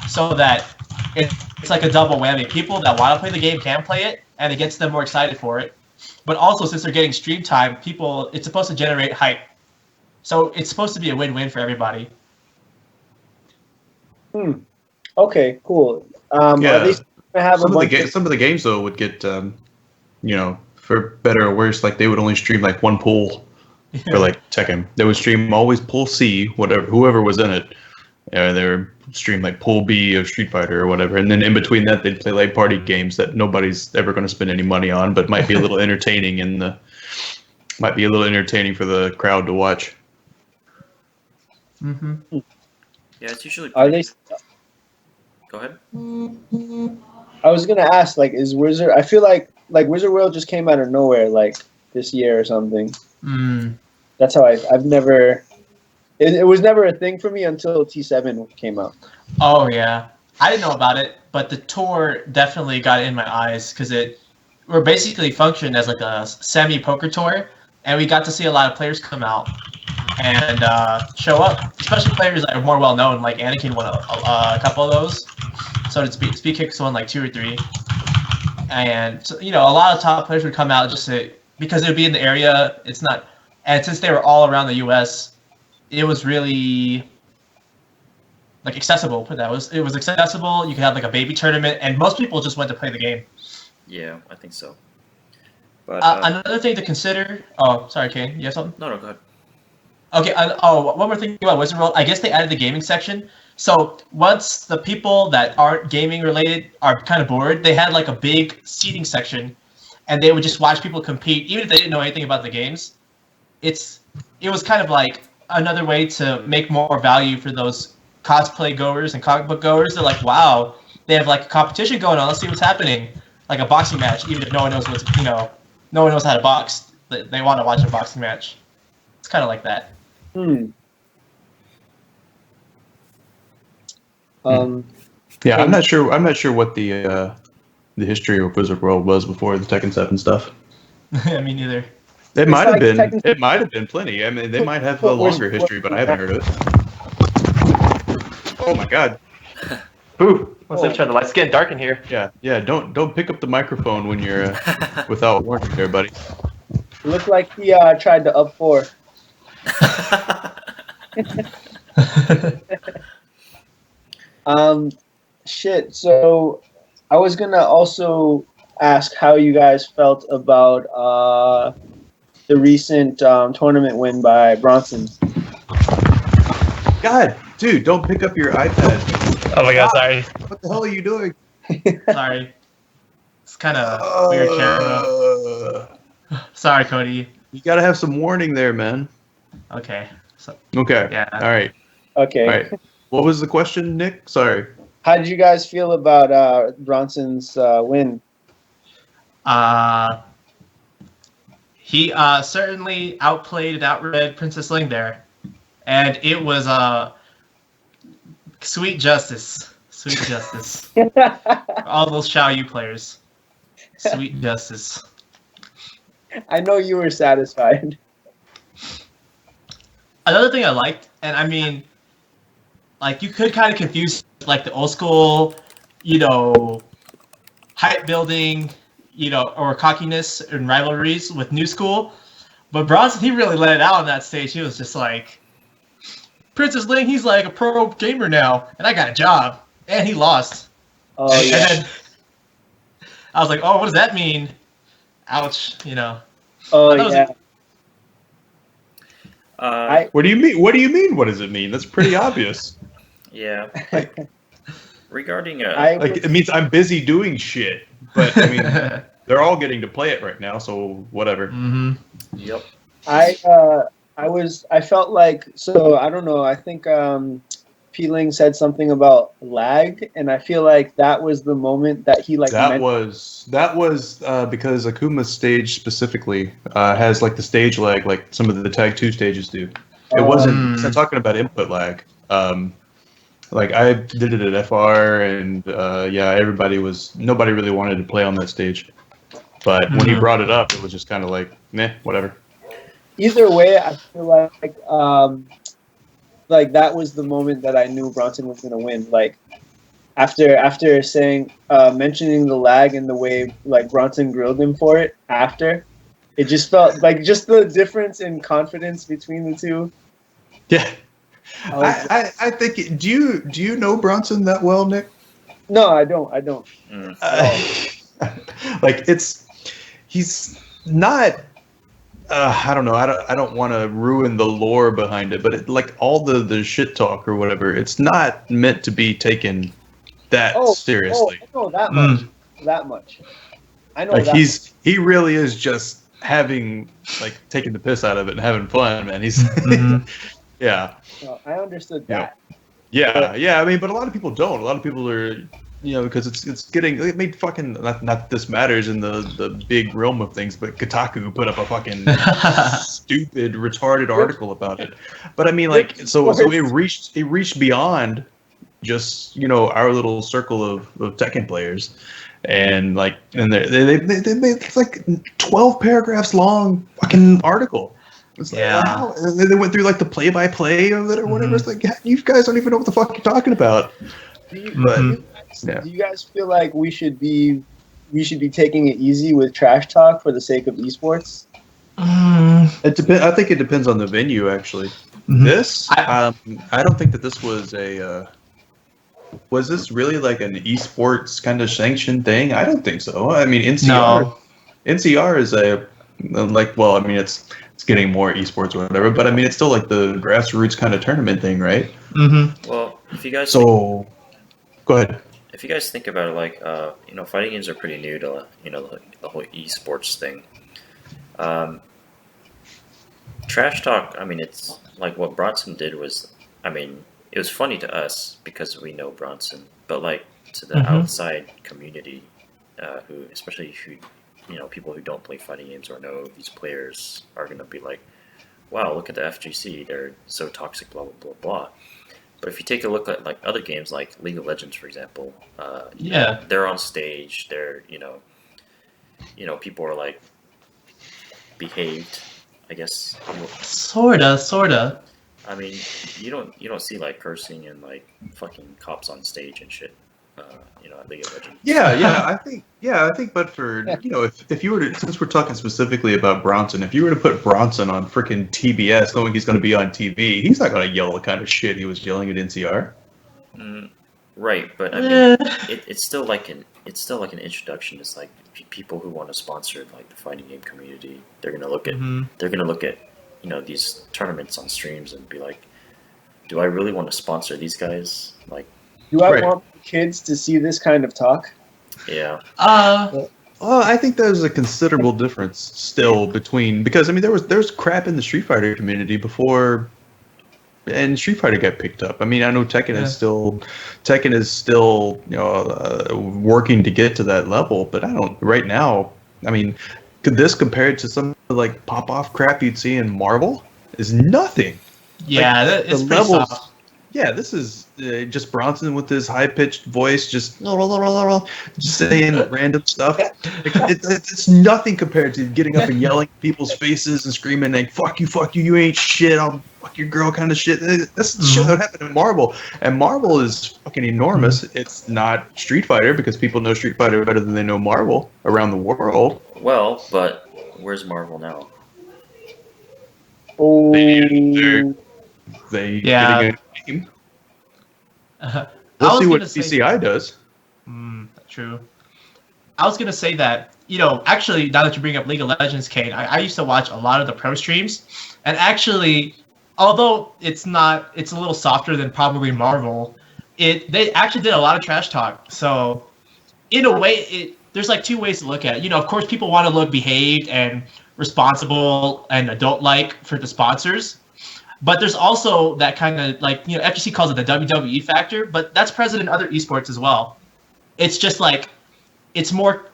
so that it's like a double whammy. People that want to play the game can play it, and it gets them more excited for it. But also, since they're getting stream time, it's supposed to generate hype. So it's supposed to be a win-win for everybody. Okay, cool. Are they gonna have some a bunch some of the games though would get for better or worse, like they would only stream like one pool for like Tekken. They would stream always pool C, whoever was in it. They would stream like pool B of Street Fighter or whatever, and then in between that they'd play like party games that nobody's ever going to spend any money on, but might be a little entertaining for the crowd to watch. Mm-hmm. Yeah, it's usually. Are they? Go ahead. I was gonna ask, like, is Wizard? I feel like Wizard World just came out of nowhere, like this year or something. That's how I've never. It was never a thing for me until T7 came out. Oh yeah, I didn't know about it, but the tour definitely got in my eyes because we're basically functioned as like a semi-poker tour, and we got to see a lot of players come out and show up, especially players that are more well known. Like Anakin won a couple of those, so did Speed Kicks won like 2 or 3, and so, a lot of top players would come out just because it would be in the area. It's not, and since they were all around the U.S., it was really like accessible. It was accessible. You could have like a baby tournament, and most people just went to play the game. Yeah, I think so. But another thing to consider. Oh, sorry, Kane. You have something? No, go ahead. Okay. One more thing about Wizard World. I guess they added the gaming section. So once the people that aren't gaming related are kind of bored, they had like a big seating section, and they would just watch people compete, even if they didn't know anything about the games. It was kind of like another way to make more value for those cosplay goers and comic book goers. They're like, wow, they have like a competition going on. Let's see what's happening. Like a boxing match, even if no one knows no one knows how to box. They want to watch a boxing match. It's kind of like that. Yeah, I'm not sure what the history of Wizard World was before the Tekken 7 stuff. Me neither. It might have been. It might have been plenty. I mean, they might have a longer history, but I haven't heard of it. Oh my God! Ooh, let's turn the lights. It's getting dark in here. Yeah. Don't pick up the microphone when you're without warning, there, buddy. It looked like he tried to up 4. Shit. So I was gonna also ask how you guys felt about the recent tournament win by Bronson. God, dude, don't pick up your iPad. Oh my God, sorry. What the hell are you doing? Sorry. It's kind of weird camera. Sorry, Cody. You gotta have some warning there, man. Okay. Okay. Yeah. All right. Okay. All right. What was the question, Nick? Sorry. How did you guys feel about Bronson's win? He certainly outplayed and outread Princess Ling there, and it was sweet justice. Sweet justice. All those Xiao Yu players. Sweet justice. I know you were satisfied. Another thing I liked, and I mean, like, you could kind of confuse like the old school, hype building, or cockiness and rivalries with new school. But Bronson, he really let it out on that stage. He was just like, Princess Ling, he's like a pro gamer now, and I got a job. And he lost. Oh And yeah. then I was like, oh, what does that mean? Ouch, you know. Oh I thought it was yeah. What do you mean? What do you mean? What does it mean? That's pretty obvious. Yeah. Like regarding Like it means I'm busy doing shit. But I mean, they're all getting to play it right now, so whatever. Mm-hmm. Yep. I felt like, so I don't know, I think Peeling said something about lag, and I feel like that was the moment that he like That was because Akuma's stage specifically has like the stage lag, like some of the Tag 2 stages do. It wasn't. It's not talking about input lag. Like I did it at FR, and yeah, nobody really wanted to play on that stage. But when he brought it up, it was just kind of like, meh, whatever. Either way, I feel like that was the moment that I knew Bronson was gonna win. Like after saying mentioning the lag and the way like Bronson grilled him for it after, it just felt like just the difference in confidence between the two. Yeah, I think. Do you know Bronson that well, Nick? No, I don't. Like he's not. I don't know. I don't want to ruin the lore behind it, but like all the shit talk or whatever, it's not meant to be taken that seriously. I know that much. That much. I know like that. He really is just having like taking the piss out of it and having fun, man. He's yeah. No, I understood that. Yeah. I mean, but a lot of people don't. A lot of people are, because it made fucking not that this matters in the big realm of things, but Kotaku put up a fucking stupid, retarded article about it. But I mean, like, so it reached beyond just our little circle of Tekken players, and they made like 12 paragraphs long fucking article. It's like, wow. And then they went through like the play-by-play of it or whatever. It's like, you guys don't even know what the fuck you're talking about. Do you guys feel like we should be taking it easy with trash talk for the sake of esports? It depends. I think it depends on the venue, actually. This, I don't think that this was was this really like an esports kind of sanctioned thing? I don't think so. I mean, NCR is it's getting more esports or whatever, but I mean, it's still like the grassroots kind of tournament thing, right? Well, if you guys go ahead. If you guys think about it, like fighting games are pretty new to the whole esports thing. Trash talk. I mean, it's like what Bronson did was. I mean, it was funny to us because we know Bronson, but like to the outside community, especially people who don't play fighting games or know these players are going to be like, wow, look at the FGC, they're so toxic, blah, blah, blah, blah. But if you take a look at like other games like League of Legends, for example, they're on stage, they're, people are like behaved, I guess. Sorta. I mean, you don't see like cursing and like fucking cops on stage and shit. At League of Legends. I think, but for if you were to, since we're talking specifically about Bronson, if you were to put Bronson on freaking TBS, knowing he's going to be on TV, he's not going to yell the kind of shit he was yelling at NCR. Right, but I mean, it's still like an introduction. It's like people who want to sponsor like the fighting game community. They're gonna look at these tournaments on streams and be like, do I really want to sponsor these guys? Like, do I want kids to see this kind of talk? Yeah. Well, I think there's a considerable difference still between, because I mean there was crap in the Street Fighter community before, and Street Fighter got picked up. I mean, I know Tekken is still working to get to that level, but I don't right now. I mean, could this compared to some like pop off crap you'd see in Marvel is nothing. Yeah, like, it's pretty soft. Yeah, this is just Bronson with his high-pitched voice, just saying random stuff. It's nothing compared to getting up and yelling at people's faces and screaming like "fuck you, you ain't shit, I'll fuck your girl" kind of shit. That's the shit that happened in Marvel, and Marvel is fucking enormous. It's not Street Fighter because people know Street Fighter better than they know Marvel around the world. Well, but where's Marvel now? Oh, they getting a game. We'll see what PCI does. True. I was gonna say that, actually, now that you bring up League of Legends, Kane, I used to watch a lot of the pro streams, and actually, although it's a little softer than probably Marvel, they actually did a lot of trash talk. So, in a way, there's like two ways to look at it. Of course, people want to look behaved and responsible and adult-like for the sponsors, but there's also that kind of like, FGC calls it the WWE factor, but that's present in other esports as well. It's just like, it's more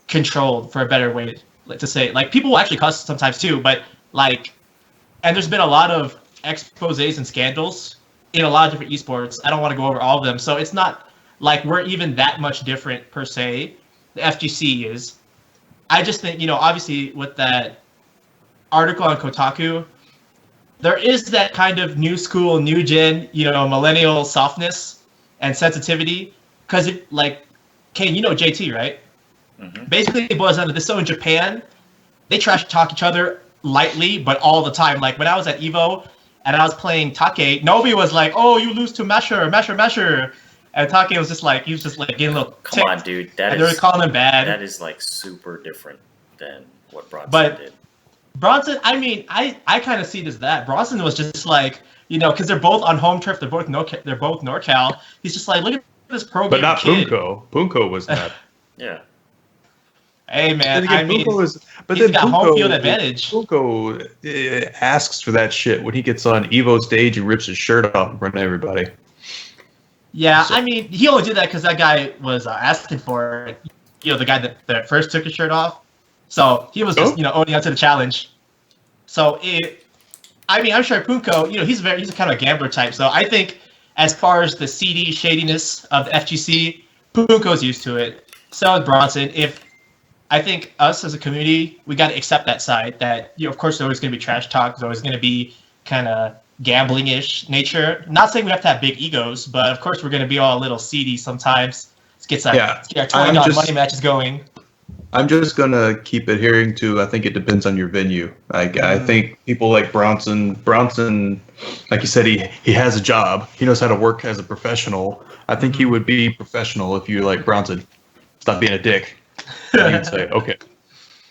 controlled, for a better way to say it. Like, people will actually cuss sometimes too, but like, and there's been a lot of exposés and scandals in a lot of different esports. I don't want to go over all of them, so it's not like we're even that much different per se. The FGC is. I just think, obviously with that article on Kotaku, there is that kind of new school, new gen, millennial softness and sensitivity. Because, Kane, JT, right? Mm-hmm. Basically, it boils down to this. So in Japan, they trash talk each other lightly, but all the time. Like, when I was at EVO and I was playing Take, nobody was like, "Oh, you lose to Mesher. And Take was just like, he was just like getting a little Come on, dude. They were calling him bad. That is like super different than what Bronson did. Bronson, I mean, I kind of see it as that. Bronson was just like, because they're both on home turf. They're both NorCal. He's just like, look at this pro But game not kid. Punko. Punko was not. Yeah. Hey man, Again, he's then got Punko, home field advantage. Punko asks for that shit when he gets on Evo stage and rips his shirt off in front of everybody. Yeah, So- I mean, he only did that because that guy was asking for it. The guy that first took his shirt off. So he was just, owning up to the challenge. So I'm sure Punko, he's a kind of a gambler type. So I think as far as the seedy shadiness of the FGC, Punko's used to it. So is Bronson. I think us as a community, we got to accept that side. That of course, there's always going to be trash talk. There's always going to be kind of gambling-ish nature. Not saying we have to have big egos, but of course, we're going to be all a little seedy sometimes. Let's get our $20 money matches going. I'm just gonna keep adhering to. I think it depends on your venue. Like I think people like Bronson, like you said, he has a job. He knows how to work as a professional. I think he would be professional if you like Bronson. Stop being a dick. And he would say okay.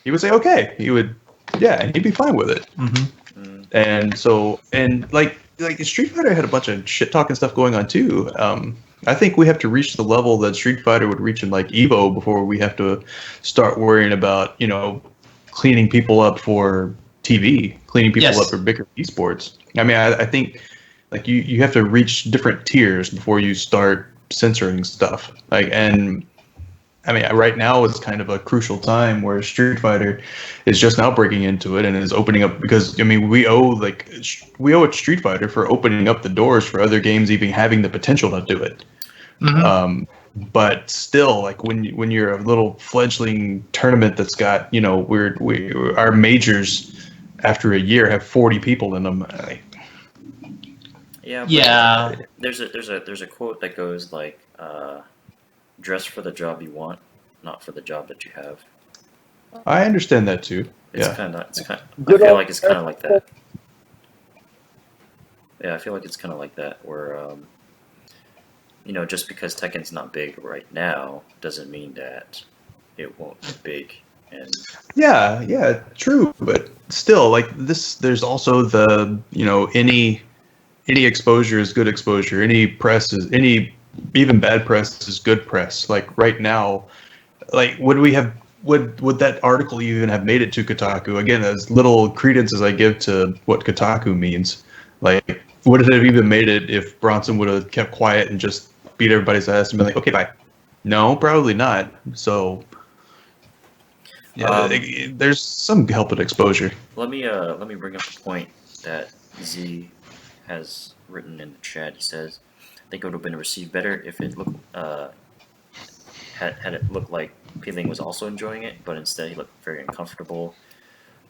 He would say okay. He would, yeah, and he'd be fine with it. Mm-hmm. And so, and like Street Fighter had a bunch of shit talking stuff going on too. I think we have to reach the level that Street Fighter would reach in like Evo before we have to start worrying about, cleaning people up for TV, cleaning people up for bigger esports. I mean, I think like you have to reach different tiers before you start censoring stuff. Right now is kind of a crucial time where Street Fighter is just now breaking into it and is opening up because we owe it Street Fighter for opening up the doors for other games even having the potential to do it. Mm-hmm. But still, like when you're a little fledgling tournament that's got our majors after a year have 40 people in them. Yeah. There's a quote that goes like. Dress for the job you want, not for the job that you have. I understand that too. I feel like it's kind of like that. Yeah, I feel like it's kind of like that, where just because Tekken's not big right now doesn't mean that it won't be big. And yeah, true, but still, like this, there's also the any exposure is good exposure. Even bad press is good press. Like right now, like would that article even have made it to Kotaku? Again, as little credence as I give to what Kotaku means, like would it have even made it if Bronson would have kept quiet and just beat everybody's ass and been like, okay, bye? No, probably not. So yeah, there's some help with exposure. Let me bring up the point that Z has written in the chat. He says, I think it would have been received better if it looked had it looked like Peeling was also enjoying it, but instead he looked very uncomfortable.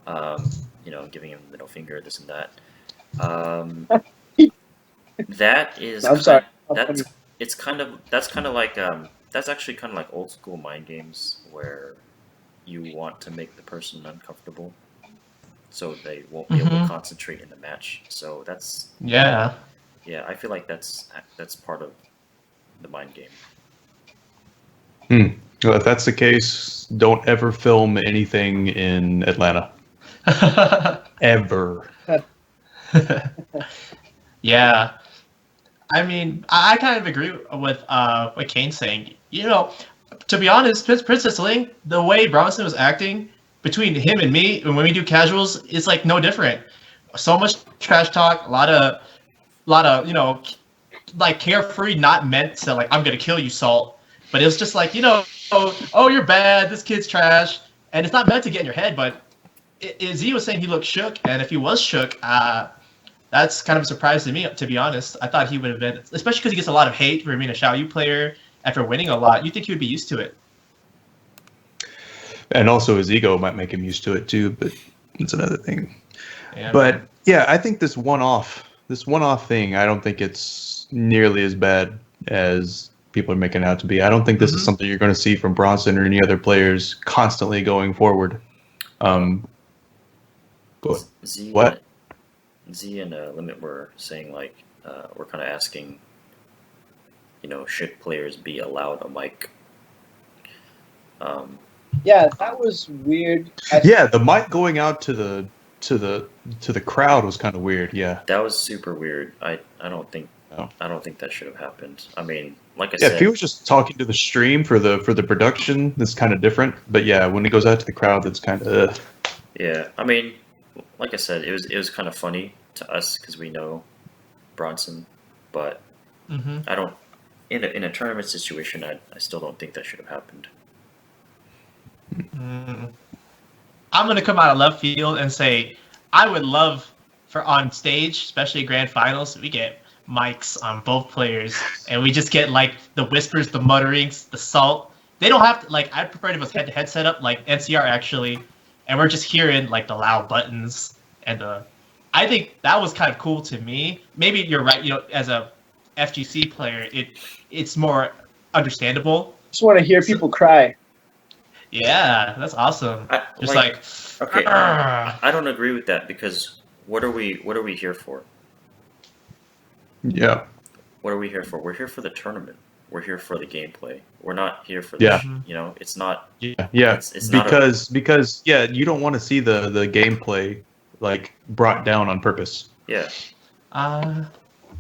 Giving him the middle finger, this and that. That is. I'm sorry. That's actually kind of like old school mind games where you want to make the person uncomfortable, so they won't be able to concentrate in the match. So that's. Yeah. Yeah, I feel like that's part of the mind game. Well, if that's the case, don't ever film anything in Atlanta. Ever. Yeah. I mean, I kind of agree with what Kane's saying. You know, to be honest, Princess Ling, the way Bronson was acting between him and me, and when we do casuals, it's like no different. So much trash talk, a lot of like carefree, not meant to like I'm gonna kill you, Salt. But it was just like oh you're bad, this kid's trash, and it's not meant to get in your head. But Z was saying he looked shook, and if he was shook, that's kind of a surprise to me, to be honest. I thought he would have been, especially because he gets a lot of hate for being a Xiaoyu player after winning a lot. You think he would be used to it? And also his ego might make him used to it too, but it's another thing. Yeah, but man. yeah, I think this one-off thing, I don't think it's nearly as bad as people are making it out to be. I don't think this is something you're going to see from Bronson or any other players constantly going forward. What? Z and Limit were saying like we're kind of asking, should players be allowed a mic? Yeah, that was weird. Yeah, the mic going out to the crowd was kind of weird. Yeah, that was super weird. I don't think No. I don't think that should have happened. I mean, like I Yeah, said, if he was just talking to the stream for the production, that's kind of different. But yeah, when he goes out to the crowd, that's kind of. yeah. I mean, like I said, it was kind of funny to us because we know Bronson, but I don't. In a tournament situation, I still don't think that should have happened. I'm gonna come out of left field and say I would love for on stage, especially grand finals, we get mics on both players, and we just get like the whispers, the mutterings, the salt. They don't have to like. I'd prefer if it was head-to-head setup like NCR actually, and we're just hearing like the loud buttons and the. I think that was kind of cool to me. Maybe you're right. As a FGC player, it's more understandable. Just want to hear people cry. Yeah, that's awesome. Okay, I don't agree with that because what are we here for? Yeah. What are we here for? We're here for the tournament. We're here for the gameplay. We're not here for Yeah. it's not. Yeah. It's because you don't want to see the gameplay like brought down on purpose. Yeah.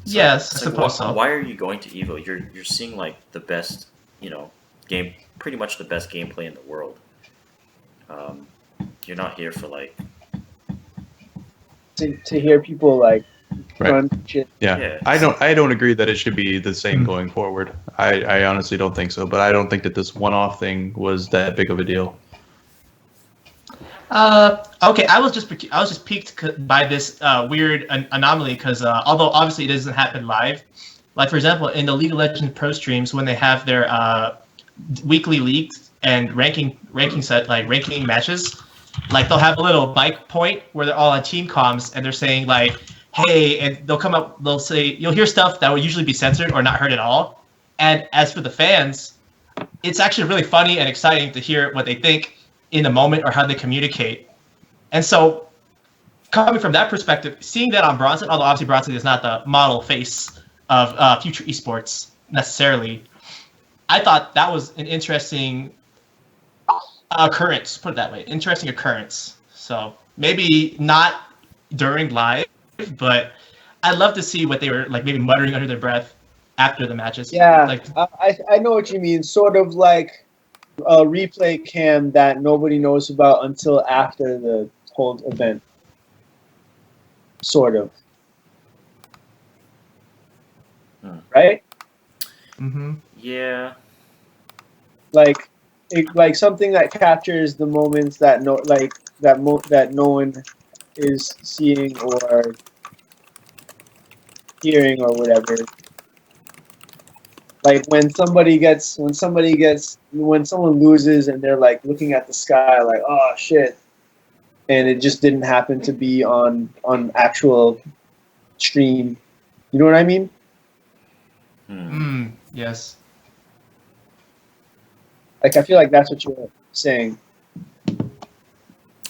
Yes, I suppose so. Why are you going to Evo? You're seeing like the best, game, pretty much the best gameplay in the world. You're not here for like to hear people like Right. run shit. Yeah. I don't agree that it should be the same going forward. I honestly don't think so, but I don't think that this one-off thing was that big of a deal. Okay, I was just piqued by this weird anomaly because although obviously it doesn't happen live, like for example in the League of Legends pro streams when they have their weekly leagues and ranking matches, like they'll have a little mic point where they're all on team comms and they're saying like, hey, and they'll say you'll hear stuff that would usually be censored or not heard at all, and as for the fans, it's actually really funny and exciting to hear what they think in the moment or how they communicate. And so coming from that perspective, seeing that on Bronson, although obviously Bronson is not the model face of future esports necessarily, I thought that was an interesting occurrence, put it that way, interesting occurrence. So maybe not during live, but I'd love to see what they were like maybe muttering under their breath after the matches. Yeah, Like, I know what you mean. Sort of like a replay cam that nobody knows about until after the whole event. Sort of. Right? Yeah. Like something that captures the moments that that no one is seeing or hearing or whatever. Like when someone loses and they're like looking at the sky like, oh shit, and it just didn't happen to be on actual stream. You know what I mean? Yes. Like I feel like that's what you're saying.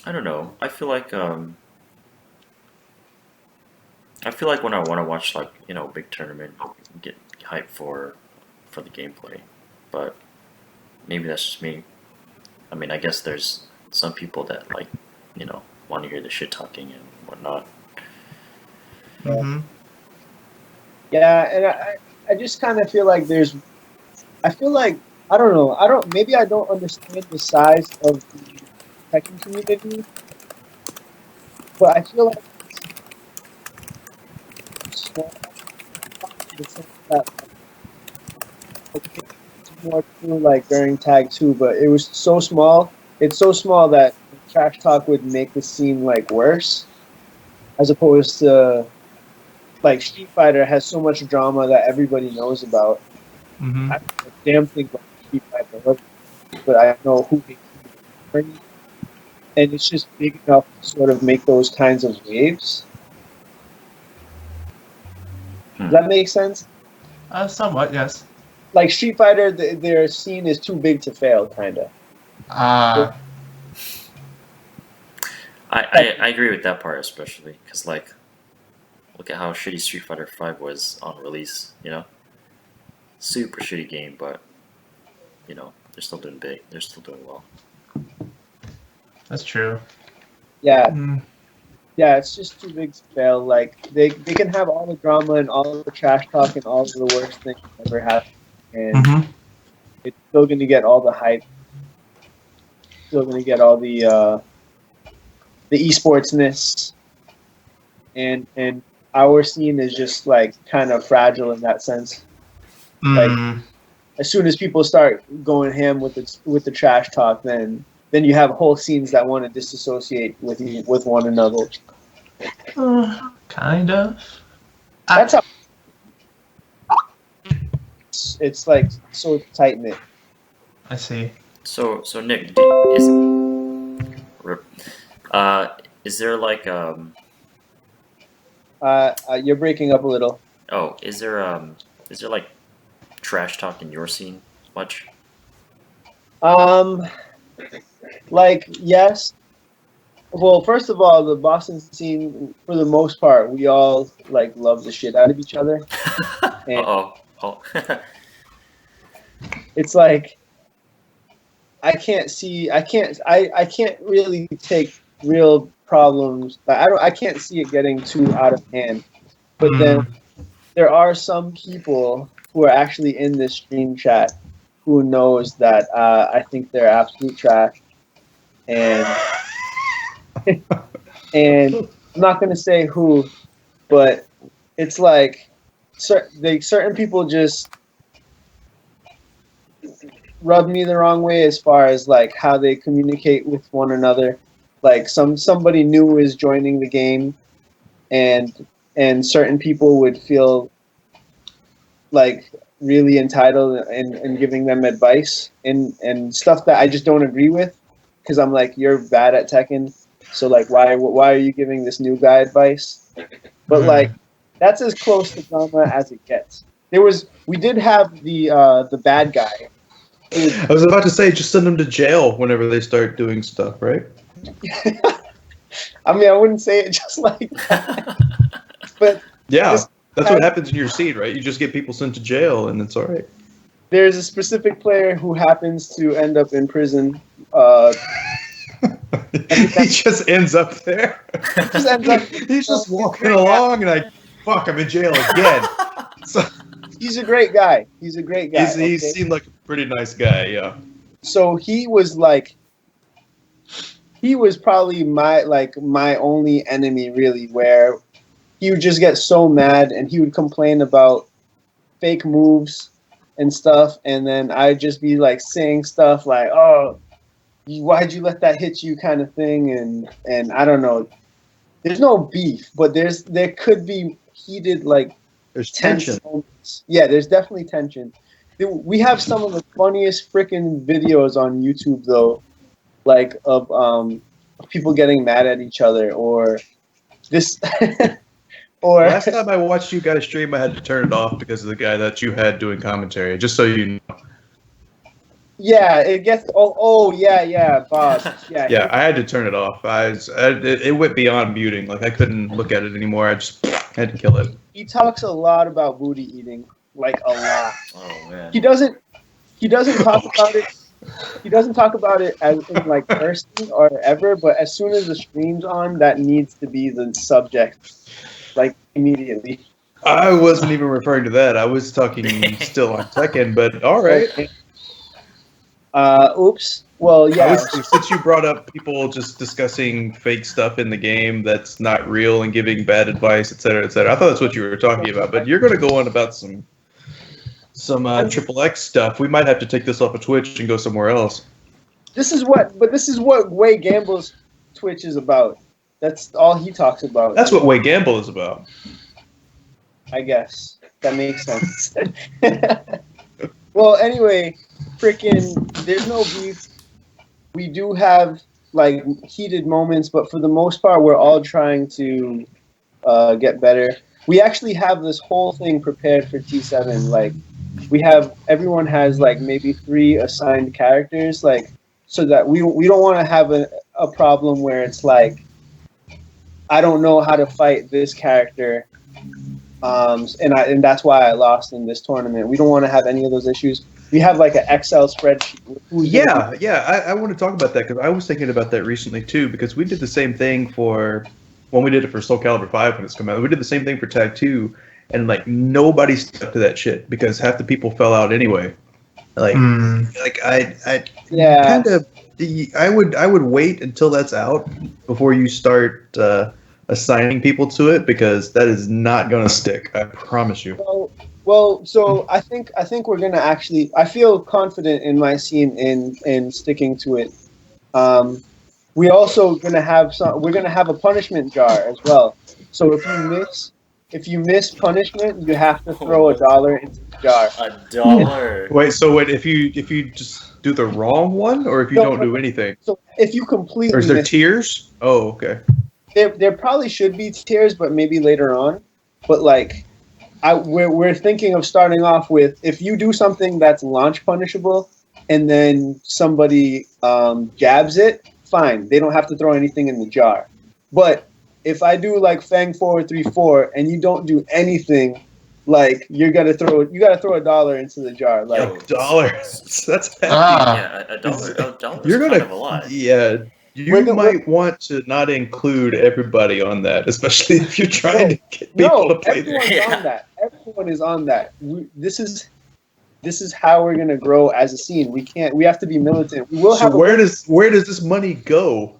I don't know. I feel like when I want to watch like big tournament, get hyped for the gameplay, but maybe that's just me. I mean, I guess there's some people that like, want to hear the shit talking and whatnot. Mm-hmm. Yeah, and I just kind of feel like I feel like, I don't know, maybe I don't understand the size of the Tekken community, but I feel like it's small in the sense that, okay, it's more true like during Tag 2, but it was so small. It's so small that trash talk would make the scene like worse, as opposed to like Street Fighter has so much drama that everybody knows about. Mm-hmm. I don't know a damn thing about Street Fighter, but I know who they are, and it's just big enough to sort of make those kinds of waves. Does that make sense? Somewhat, yes. Like Street Fighter, their scene is too big to fail, kind of. I agree with that part especially because like, look at how shitty Street Fighter V was on release. Super shitty game, but they're still doing big. They're still doing well. That's true. Yeah, Mm. yeah, it's just too big to fail. Like they can have all the drama and all the trash talk and all of the worst things ever happen, and Mm-hmm. it's still going to get all the hype. Still going to get all the esportsness, and our scene is just like kind of fragile in that sense. Like as soon as people start going ham with the trash talk, then you have whole scenes that want to disassociate with one another. Kind of. That's how it's like so tight knit. I see. So Nick, is there like You're breaking up a little. is there like trash talk in your scene much? Like yes. Well, first of all, the Boston scene, for the most part, we all like love the shit out of each other. And it's like I can't really take real problems. I can't see it getting too out of hand. But then there are some people who are actually in this stream chat who knows that I think they're absolute trash, and and I'm not gonna say who, but it's like certain people just rub me the wrong way as far as like how they communicate with one another. Like somebody new is joining the game, and certain people would feel like really entitled and giving them advice and stuff that I just don't agree with, because I'm like, you're bad at Tekken, so like why are you giving this new guy advice? But like that's as close to drama as it gets. We did have the bad guy. I was about to say, just send them to jail whenever they start doing stuff, right? I mean, I wouldn't say it just like that, but yeah, that's what happens in your scene, right? You just get people sent to jail, and it's all right. There's a specific player who happens to end up in prison. He just ends up there. He's just walking along, and I'm in jail again. So he's a great guy. He okay? Seemed like a pretty nice guy, yeah. So he was probably my only enemy, really, where he would just get so mad and he would complain about fake moves and stuff, and then I'd just be like saying stuff like, "Oh, why'd you let that hit you?" kind of thing, and I don't know. There's no beef, but there could be heated like there's tension. Moments. Yeah, there's definitely tension. We have some of the funniest freaking videos on YouTube though, like of people getting mad at each other or this. Or last time I watched you guys stream, I had to turn it off because of the guy that you had doing commentary. Just so you know. Yeah, it gets. Oh, yeah, Bob. Yeah. Yeah, I had to turn it off. It went beyond muting. Like I couldn't look at it anymore. I just had to kill it. He talks a lot about booty eating, like a lot. Oh man. He doesn't talk about it. he doesn't talk about it as in like person or ever, but as soon as the stream's on, that needs to be the subject, like immediately. I wasn't even referring to that. I was talking still on Tekken, but all right. Okay. Oops. Well, yeah. Since you brought up people just discussing fake stuff in the game that's not real and giving bad advice, et cetera, I thought that's what you were talking about. But you're going to go on about some Triple X stuff. We might have to take this off of Twitch and go somewhere else. This is what Way Gamble's Twitch is about. That's all he talks about. That's what Way Gamble is about. I guess that makes sense. Well, anyway, freaking, there's no beef. We do have like heated moments, but for the most part, we're all trying to get better. We actually have this whole thing prepared for T7. Like, everyone has like maybe 3 assigned characters, like, so that we don't want to have a problem where it's like, I don't know how to fight this character, and that's why I lost in this tournament. We don't want to have any of those issues. We have like an Excel spreadsheet. I want to talk about that because I was thinking about that recently too, because we did the same thing when we did it for Soul Calibur 5 when it's come out. We did the same thing for Tag 2, and like nobody stuck to that shit because half the people fell out anyway. Like I would wait until that's out before you start assigning people to it, because that is not going to stick. I promise you. Well, so I think we're gonna actually. I feel confident in my scene in sticking to it. We also gonna have we're gonna have a punishment jar as well. So if you miss punishment, you have to throw $1 into the jar. $1. Wait. If you just do the wrong one, or if you don't do anything. So if you completely. Or is there tiers? Oh, okay. There probably should be tiers, but maybe later on. But like, we're thinking of starting off with, if you do something that's launch punishable, and then somebody jabs it, fine. They don't have to throw anything in the jar. But if I do like Fang 434 and you don't do anything, like you gotta throw $1 into the jar. Like $1. That's hefty. Yeah, $1. You're gonna kind of a lot. Yeah. You might want to not include everybody on that, especially if you're trying to get people to play everyone's on that. Everyone is on that. This is how we're gonna grow as a scene. We have to be militant. We will have. So where does this money go?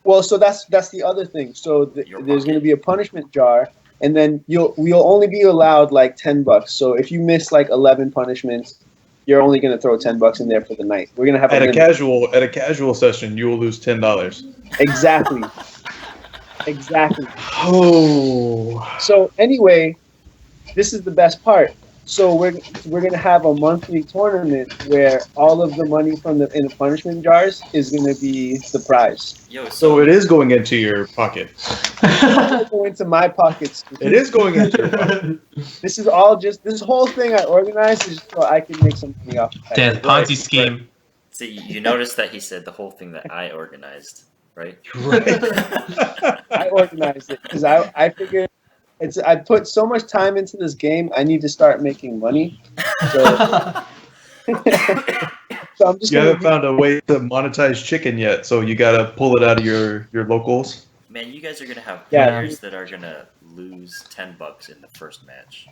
Well, so that's the other thing. So there's gonna be a punishment jar, and then we'll only be allowed like $10. So if you miss like 11 punishments, you're only going to throw $10 in there for the night. We're going to have at a casual session. You will lose $10. Exactly. Oh. So anyway, this is the best part. So we're going to have a monthly tournament where all of the money from in the punishment jars is going to be the prize. So it is going into your pocket. It's not going into my pockets. It is going into your pocket. This is all just, this whole thing I organized is so I can make some money off of that. Damn, Ponzi scheme. See, you noticed that he said the whole thing that I organized, right? Right. I organized it because I figured I put so much time into this game. I need to start making money. So, so I'm just. You haven't found a way to monetize chicken yet, so you gotta pull it out of your locals. Man, you guys are gonna have players that are gonna lose $10 in the first match.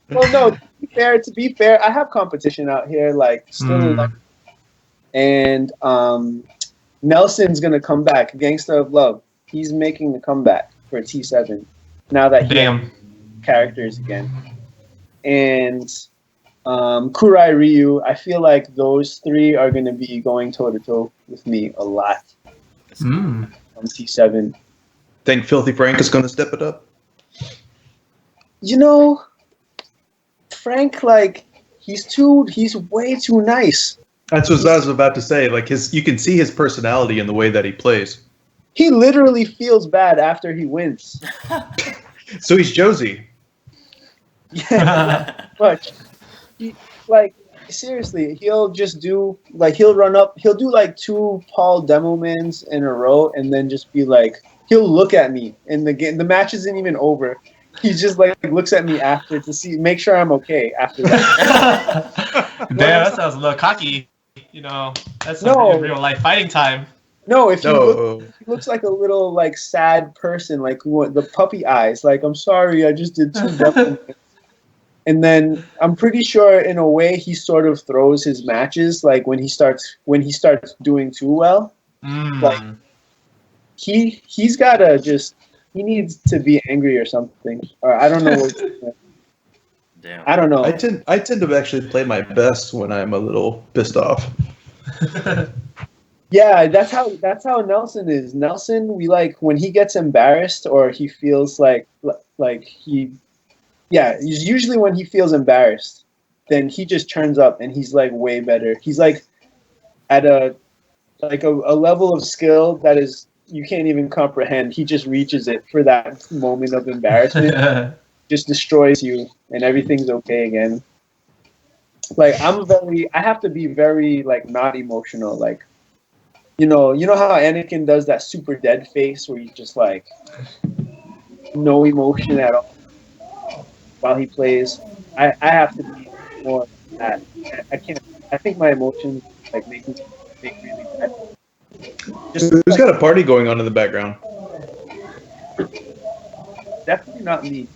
Well, no. To be fair, I have competition out here, like still, and Nelson's gonna come back. Gangsta of Love. He's making the comeback for T7 now that he has characters again. And Kurai Ryu, I feel like those 3 are going to be going toe-to-toe with me a lot on T7. Think Filthy Frank is going to step it up? You know, Frank, like, he's way too nice. That's what I was about to say. Like, you can see his personality in the way that he plays. He literally feels bad after he wins. So he's Josie. Yeah, much. Seriously, he'll just do, like, he'll do, like, 2 Paul Demomans in a row, and then just be like, he'll look at me, and the match isn't even over. He just, like, looks at me after to make sure I'm okay after that. Damn, that sounds a little cocky. You know, that's some No. real life fighting time. No, if you look, No. he looks like a little like sad person, like the puppy eyes. Like, I'm sorry, I just did 2 double. And then I'm pretty sure, in a way, he sort of throws his matches like when he starts doing too well. Like he's gotta just he needs to be angry or something. Or I don't know what. Damn. I don't know. I tend to actually play my best when I'm a little pissed off. Yeah, that's how Nelson is. Nelson, we like when he gets embarrassed or he feels like he. Yeah, usually when he feels embarrassed, then he just turns up and he's like way better. He's like at a level of skill that is you can't even comprehend. He just reaches it for that moment of embarrassment, just destroys you, and everything's okay again. Like I have to be very like not emotional. Like, you know how Anakin does that super dead face where he's just like no emotion at all while he plays. I have to be more like that. I can't. I think my emotions like make really bad. Who's got a party going on in the background? Definitely not me.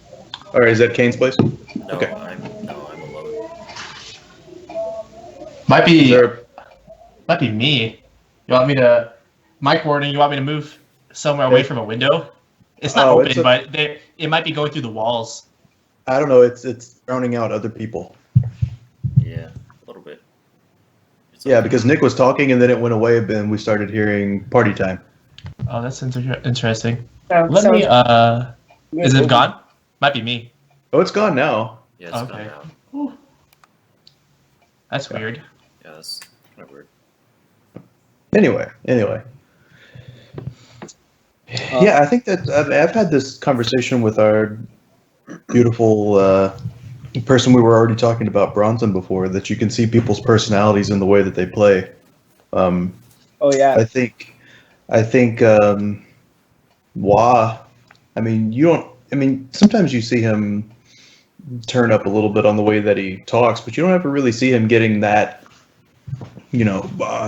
All right, is that Kane's place? No, Okay. I'm alone. Might Is be there me. You want me to mic warning? You want me to move somewhere away from a window? It's not Oh, open, but it might be going through the walls. I don't know. It's drowning out other people. Yeah, a little bit. Yeah, because Nick was talking and then it went away, and we started hearing party time. Oh, that's interesting. Sounds Let me. good. Is it gone? Might be me. Oh, it's gone now. Yeah, it's Okay. gone now. Whew. That's weird. Yeah, that's kind of weird. Anyway. Yeah, I think that I've had this conversation with our beautiful person we were already talking about, Bronson, before, that you can see people's personalities in the way that they play. Oh yeah. I think Wah, I mean, sometimes you see him turn up a little bit on the way that he talks, but you don't ever really see him getting that,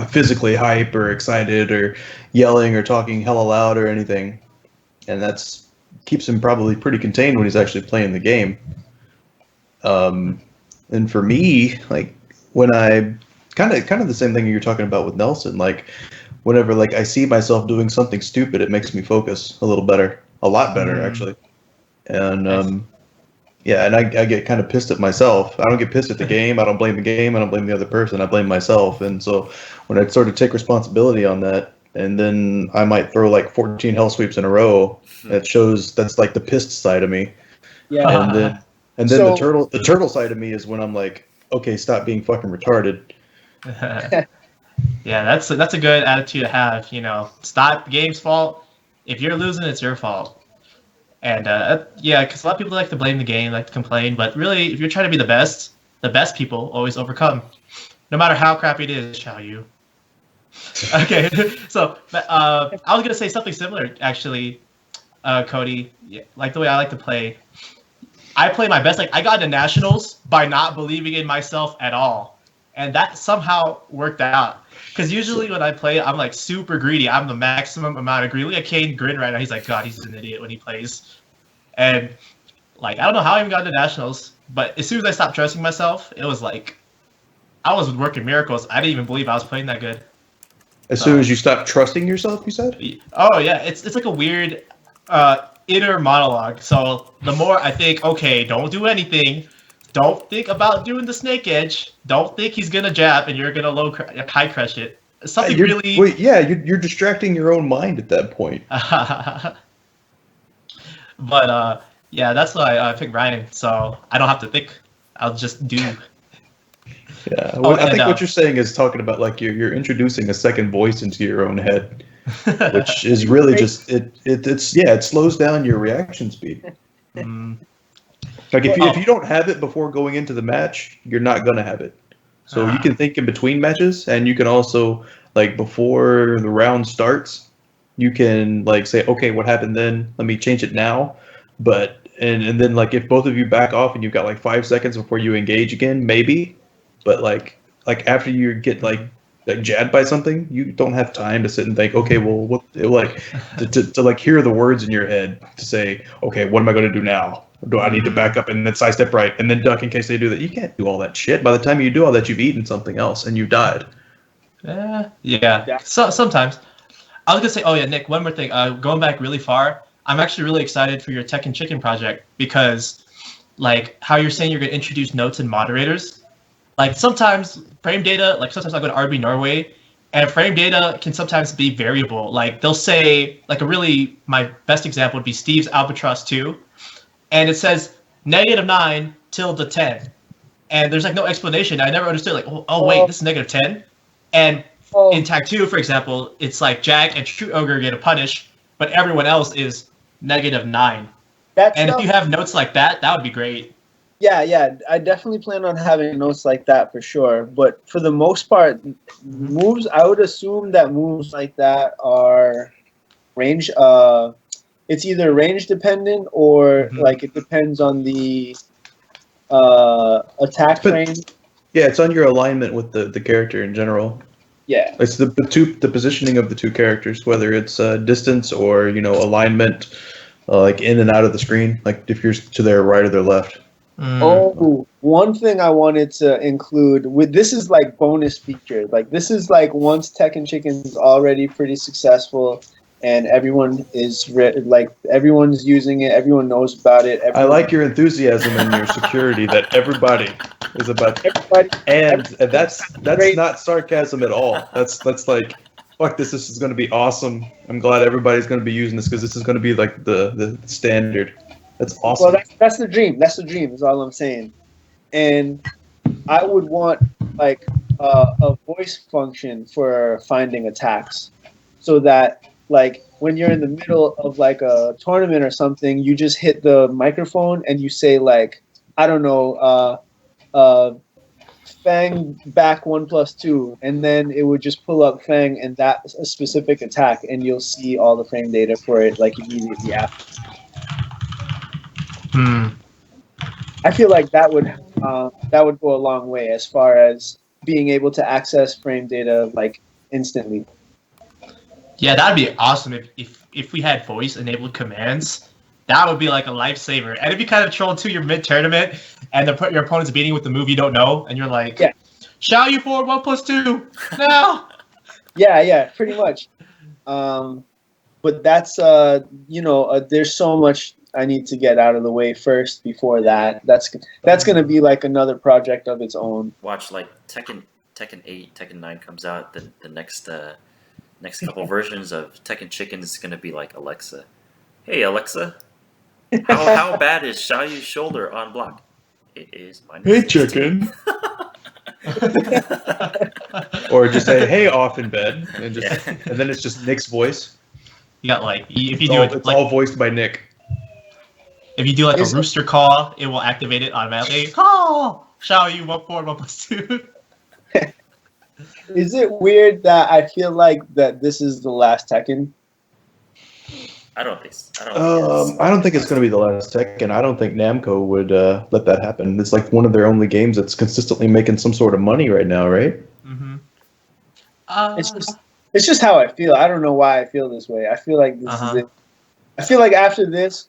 physically hype or excited or yelling or talking hella loud or anything. And that's keeps him probably pretty contained when he's actually playing the game. And for me, like when I kind of the same thing you're talking about with Nelson, like whenever like I see myself doing something stupid, it makes me focus a little better, a lot better actually. And yeah, and I get kind of pissed at myself. I don't get pissed at the game. I don't blame the game. I don't blame the other person. I blame myself. And so when I sort of take responsibility on that, and then I might throw like 14 hell sweeps in a row, that shows that's like the pissed side of me. Yeah. And then the turtle side of me is when I'm like, okay, stop being fucking retarded. Yeah, that's a good attitude to have. Stop the game's fault. If you're losing, it's your fault. And yeah, because a lot of people like to blame the game, like to complain, but really, if you're trying to be the best people always overcome, no matter how crappy it is. Shall you? Okay, so I was gonna say something similar, actually, Cody. Yeah, like the way I like to play. I play my best. Like I got into nationals by not believing in myself at all, and that somehow worked out. Because usually when I play, I'm like super greedy. I'm the maximum amount of greedy. Look at Kane grin right now. He's like, God, he's an idiot when he plays. And like, I don't know how I even got into nationals, but as soon as I stopped trusting myself, it was like, I was working miracles. I didn't even believe I was playing that good. As soon as you stop trusting yourself, you said? Oh yeah, it's like a weird inner monologue. So the more I think, okay, don't do anything. Don't think about doing the snake edge. Don't think he's gonna jab and you're gonna high crush it. Something really. Wait, yeah, you're distracting your own mind at that point. But yeah, that's why I picked Ryan. So I don't have to think. I'll just do. Yeah, I think what you're saying is talking about like you're introducing a second voice into your own head, which is really just it slows down your reaction speed. Like if you don't have it before going into the match, you're not gonna have it. So you can think in between matches, and you can also like before the round starts, you can like say, okay, what happened then? Let me change it now. But and then like if both of you back off and you've got like 5 seconds before you engage again, maybe. But like like after you get like jabbed by something, you don't have time to sit and think, okay, well, what like to like hear the words in your head to say, okay, what am I going to do now? Do I need to back up and then sidestep right and then duck in case they do that? You can't do all that shit. By the time you do all that, you've eaten something else and you died. Yeah. So sometimes. I was gonna say, oh yeah, Nick. One more thing. Going back really far, I'm actually really excited for your Tekken Chicken project because, like, how you're saying you're gonna introduce notes and moderators. Like sometimes frame data, like sometimes I go to RB Norway, and frame data can sometimes be variable. Like they'll say, like my best example would be Steve's Albatross 2, and it says -9 till the 10, and there's like no explanation. I never understood. Like, oh wait, this is -10, and in Tag 2, for example, it's like Jack and True Ogre get a punish, but everyone else is -9. And if you have notes like that, that would be great. Yeah, I definitely plan on having notes like that for sure. But for the most part, moves, I would assume that moves like that are range. It's either range dependent or like it depends on the attack frame. Yeah, it's on your alignment with the character in general. Yeah, it's the positioning of the two characters, whether it's distance or alignment, like in and out of the screen, like if you're to their right or their left. Oh, one thing I wanted to include with this is like bonus feature. Like this is like once Tekken Chicken is already pretty successful and everyone is everyone's using it, everyone knows about it. I like your enthusiasm and your security that everybody is about. And that's not sarcasm at all. That's like, fuck this is going to be awesome. I'm glad everybody's going to be using this because this is going to be like the standard. That's awesome. Well, that's the dream. That's the dream is all I'm saying. And I would want like a voice function for finding attacks so that like when you're in the middle of like a tournament or something, you just hit the microphone and you say like, I don't know, Fang back 1+2, and then it would just pull up Fang and that a specific attack, and you'll see all the frame data for it like immediately after. I feel like that would go a long way as far as being able to access frame data like instantly. Yeah, that'd be awesome if we had voice enabled commands. That would be like a lifesaver. And if you kind of troll to your mid tournament and your opponent's beating with the move you don't know, and you're like, "Shall you forward 1+2 now?" Yeah, pretty much. But that's there's so much I need to get out of the way first before that. That's gonna be like another project of its own. Watch like Tekken 8, Tekken 9 comes out, the next couple versions of Tekken Chicken is gonna be like Alexa. Hey Alexa, how bad is Xiaoyu's shoulder on block? It is -16. Hey chicken. Or just say, hey OFFINBED, and then it's just Nick's voice. You got like It's all voiced by Nick. If you do like a rooster call, it will activate it automatically. Call! Xiaoyu 1+2. Is it weird that I feel like that this is the last Tekken? I don't think so. I don't think it's going to be the last Tekken. I don't think Namco would let that happen. It's like one of their only games that's consistently making some sort of money right now, right? It's just how I feel. I don't know why I feel this way. I feel like this is it. I feel like after this,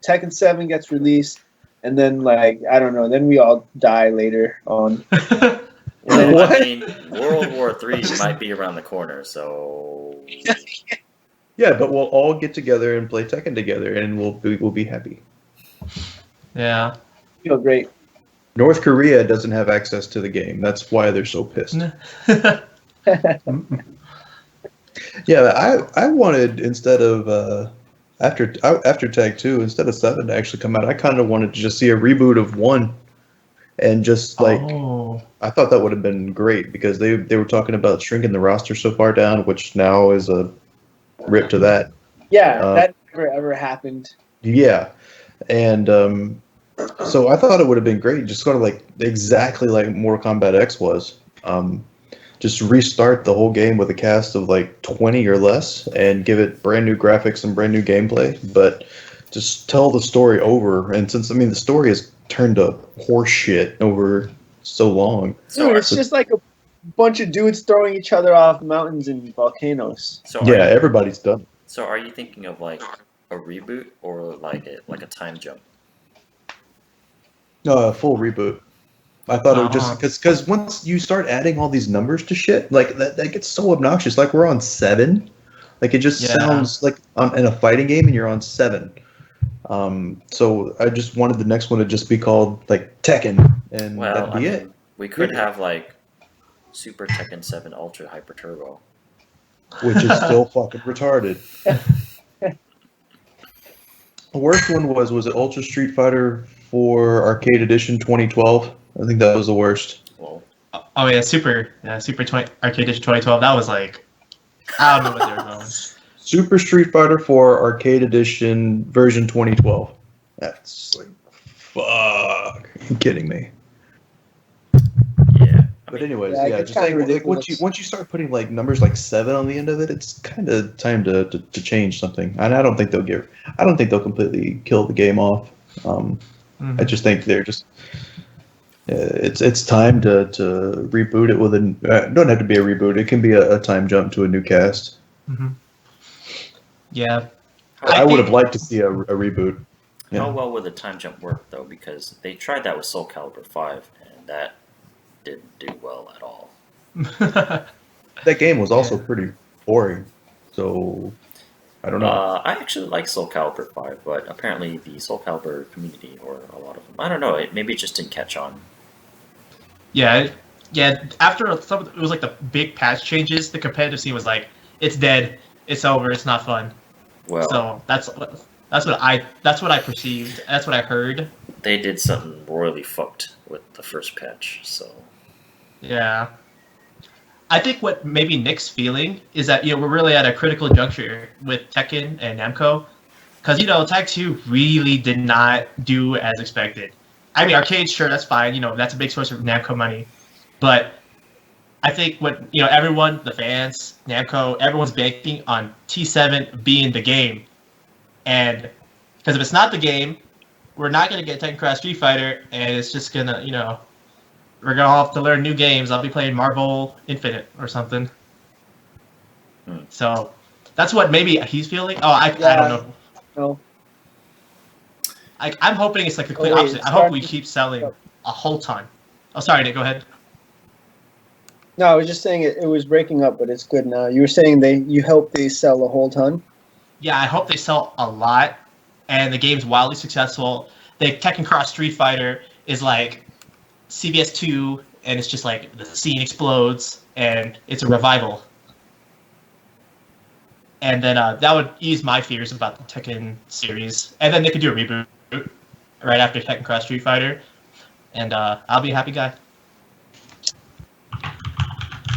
Tekken 7 gets released, and then like I don't know, then we all die later on. Well, I mean, World War III might be around the corner, so. Yeah, but we'll all get together and play Tekken together, and we'll be happy. Yeah. Feel great. North Korea doesn't have access to the game. That's why they're so pissed. Yeah, I wanted instead of after Tag 2, instead of 7 to actually come out, I kind of wanted to just see a reboot of 1, and just like I thought that would have been great because they were talking about shrinking the roster so far down, which now is a rip to that. Yeah, that never ever happened. Yeah, and so I thought it would have been great, just sort of like exactly like Mortal Kombat X was. Just restart the whole game with a cast of like 20 or less and give it brand new graphics and brand new gameplay, but just tell the story over. And since, I mean, the story has turned to horse shit over so long. So it's just like bunch of dudes throwing each other off mountains and volcanoes. So Yeah, everybody's done. So are you thinking of like a reboot or like a time jump? Full reboot. I thought it would just because once you start adding all these numbers to shit, like that gets so obnoxious. Like we're on 7, like it just sounds like in a fighting game, and you're on 7. So I just wanted the next one to just be called like Tekken, and that'd be it. We could have like Super Tekken 7 Ultra Hyper Turbo, which is still fucking retarded. The worst one was it Ultra Street Fighter 4 Arcade Edition 2012? I think that was the worst. Well, oh yeah, Super Arcade Edition 2012. That was like, I don't know what they were going. Super Street Fighter 4 Arcade Edition version 2012. That's like, fuck. Are you kidding me? Yeah. But anyways, yeah, just like once you start putting like numbers like 7 on the end of it, it's kind of time to change something. And I don't think they'll completely kill the game off. I just think they're just. It's time to reboot it with don't have to be a reboot. It can be a time jump to a new cast. Mm-hmm. Yeah, I would have liked to see a reboot. Yeah. How well would the time jump work though? Because they tried that with Soul Calibur 5, and that didn't do well at all. That game was also pretty boring, so I don't know. I actually like Soul Calibur 5, but apparently the Soul Calibur community, or a lot of them, I don't know, maybe it just didn't catch on. Yeah. After it was like the big patch changes, the competitive scene was like, it's dead, it's over, it's not fun. Well, so that's what I perceived. That's what I heard. They did something royally fucked with the first patch, so. Yeah. I think what maybe Nick's feeling is that we're really at a critical juncture with Tekken and Namco, because Tag 2 really did not do as expected. I mean, arcade, sure, that's fine. That's a big source of Namco money, but I think what everyone, the fans, Namco, everyone's banking on T7 being the game, and because if it's not the game, we're not gonna get Tekken Cross Street Fighter, and it's just gonna we're gonna have to learn new games. I'll be playing Marvel Infinite or something. So that's what maybe he's feeling. Oh, I don't know. No. I'm hoping it's like the complete opposite. I hope we keep selling a whole ton. Oh, sorry, Nick. Go ahead. No, I was just saying it was breaking up, but it's good now. You were saying you hope they sell a whole ton? Yeah, I hope they sell a lot, and the game's wildly successful. The Tekken Cross Street Fighter is like CBS 2, and it's just like the scene explodes, and it's a revival. And then that would ease my fears about the Tekken series. And then they could do a reboot right after Tekken Cross Street Fighter, and I'll be a happy guy.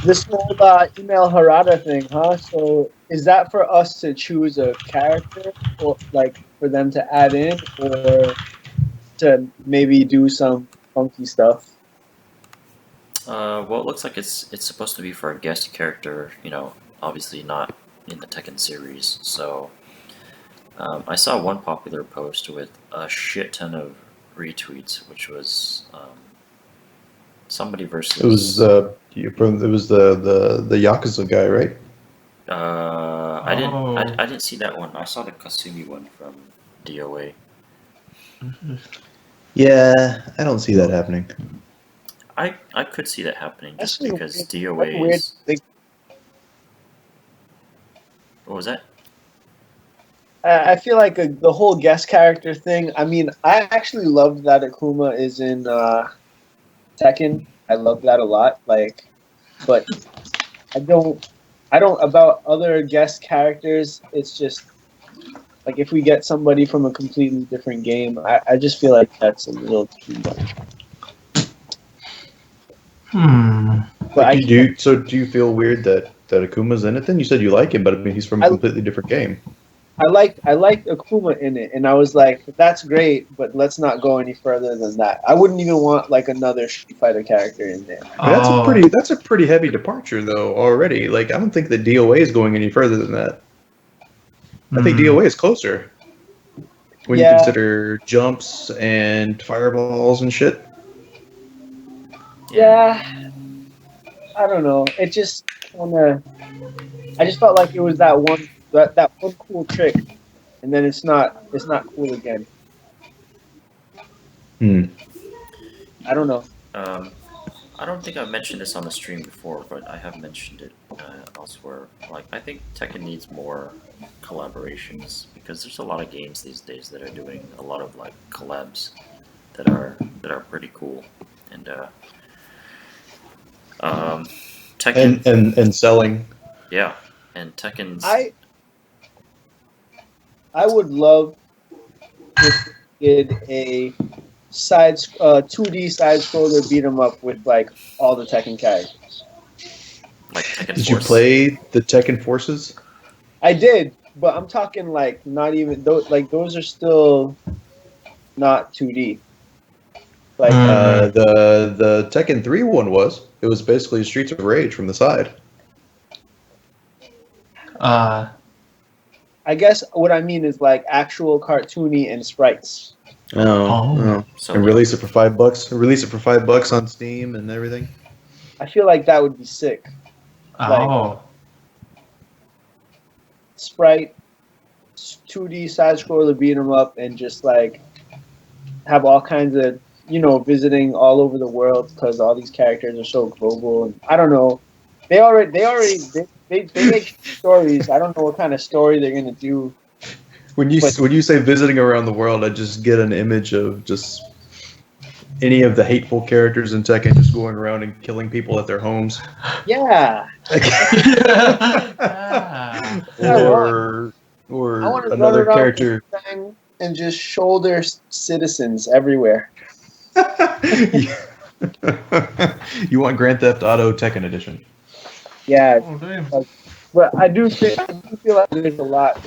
This whole email Harada thing, huh? So is that for us to choose a character, or like for them to add in, or to maybe do some funky stuff? Well, it looks like it's supposed to be for a guest character. Obviously not in the Tekken series. So I saw one popular post with a shit ton of retweets, which was somebody versus. It was the Yakuza guy, right? I didn't see that one. I saw the Kasumi one from DOA. Yeah, I don't see that happening. I could see that happening just Actually, because it's DOA weird. is. What was that? I feel like the whole guest character thing. I mean, I actually love that Akuma is in Tekken. I love that a lot. Like, but I don't about other guest characters. It's just like if we get somebody from a completely different game, I just feel like that's a little too much. But do you feel weird that Akuma's in it? Then you said you like him, but I mean he's from a completely different game. I liked Akuma in it, and I was like, that's great, but let's not go any further than that. I wouldn't even want like another Street Fighter character in there. That's a pretty heavy departure though already. Like I don't think that DOA is going any further than that. I think DOA is closer when you consider jumps and fireballs and shit. Yeah. I don't know. It just kind of. I just felt like it was that one cool trick, and then it's not cool again. I don't know. I don't think I've mentioned this on the stream before, but I have mentioned it elsewhere. Like, I think Tekken needs more collaborations because there's a lot of games these days that are doing a lot of like collabs that are pretty cool, and Tekken and selling. yeah, and Tekken's I would love if it did a 2D side scroller beat 'em up with like all the Tekken characters. like Tekken Did you Force. play the Tekken Forces? I did, but I'm talking like not even those. Like those are still not 2D. Like The Tekken 3 one was. It was basically Streets of Rage from the side. I guess what I mean is like actual cartoony and sprites. Oh. So And release it for $5. Release it for $5 on Steam and everything. I feel like that would be sick. Oh. Sprite, 2D side scroller beat 'em up, and just like have all kinds of visiting all over the world because all these characters are so global. And I don't know. They make stories. I don't know what kind of story they're gonna do. When you say visiting around the world, I just get an image of just any of the hateful characters in Tekken just going around and killing people at their homes. Yeah. or I want to another run character. around and just shoulder citizens everywhere. You want Grand Theft Auto Tekken Edition? Yeah. Oh, damn. But I do feel like there's a lot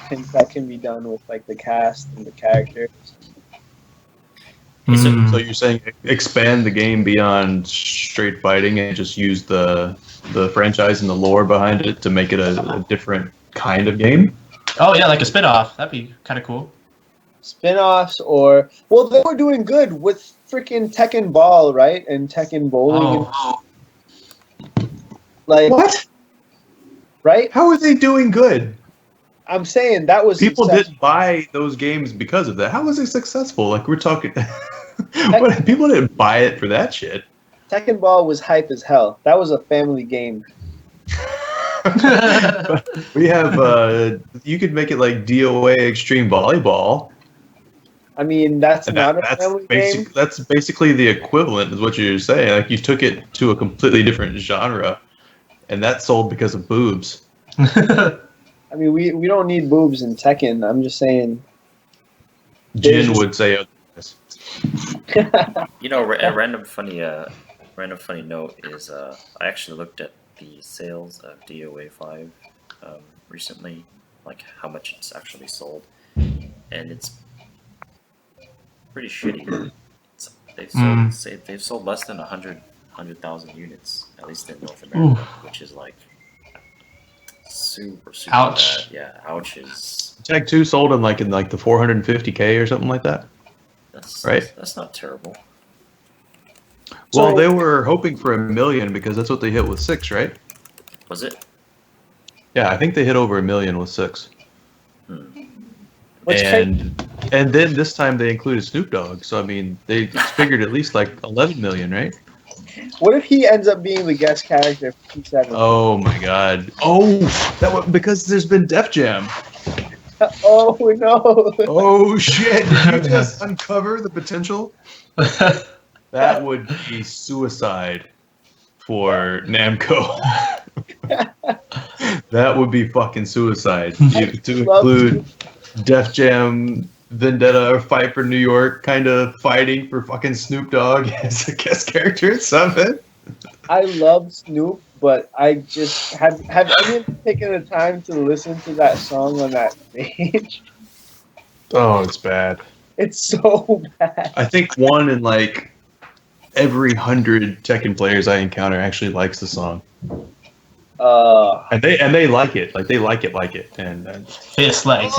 things that can be done with like the cast and the characters. So you're saying expand the game beyond straight fighting and just use the franchise and the lore behind it to make it a different kind of game? Oh yeah, like a spin-off. That'd be kind of cool. Spin-offs they were doing good with freaking Tekken Ball, right? And Tekken Bowling. Oh. Like What? Right? How are they doing good? I'm saying that was People successful. didn't buy those games because of that. How was it successful? Like we're talking, people didn't buy it for that shit. Tekken Ball was hype as hell. That was a family game. We have you could make it like DOA Extreme Volleyball. I mean, that's And not a family game. That's basically the equivalent, is what you're saying. Like you took it to a completely different genre, and that sold because of boobs. I mean, we don't need boobs in Tekken. I'm just saying. Jin would say otherwise. a random funny note is I actually looked at the sales of DOA 5 recently, like how much it's actually sold, and it's pretty shitty. They've sold less than 100,000 units, at least in North America, which is like super Ouch. bad. Yeah, ouches. Tag 2 sold in like the 450K or something like that. That's not terrible. Well, So- they were hoping for 1 million because that's what they hit with 6, right? Was it? Yeah, I think they hit over 1 million with 6. What's crazy? And then this time they included Snoop Dogg, so I mean they figured at least like 11 million, right? What if he ends up being the guest character for P7? Oh my God! Oh, that was because there's been Def Jam. Oh no! Oh shit! Did you just uncover the potential? That would be suicide for Namco. That would be fucking suicide. To include Def Jam, Vendetta, or Fight for New York, kind of fighting for fucking Snoop Dogg as a guest character in something. I love Snoop, but I just have anyone taken the time to listen to that song on that stage? Oh, it's bad. It's so bad. I think one in like every 100 Tekken players I encounter actually likes the song, and they like it. Like they like it, and Fist like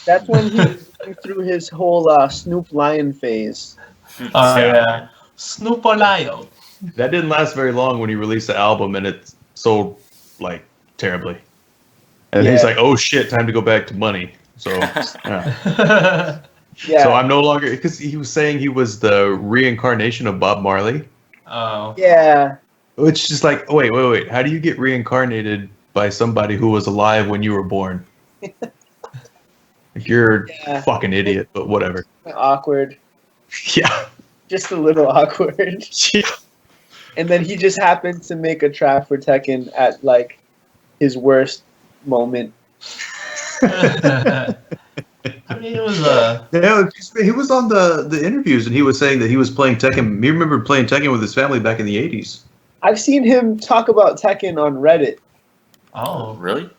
that's when he went through his whole Snoop Lion phase. yeah. Snoop or Lyle. That didn't last very long when he released the album, and it sold like terribly. And he's like, "Oh shit, time to go back to money." So, yeah. Yeah. So I'm no longer, because he was saying he was the reincarnation of Bob Marley, Oh. Yeah. which is just like, wait. How do you get reincarnated by somebody who was alive when you were born? Like, you're a fucking idiot, but whatever. Awkward. Yeah. Just a little awkward. Yeah. And then he just happened to make a track for Tekken at like his worst moment. I mean, it was Yeah, he was on the interviews, and he was saying that he was playing Tekken. He remembered playing Tekken with his family back in the 80s. I've seen him talk about Tekken on Reddit. Oh, Really?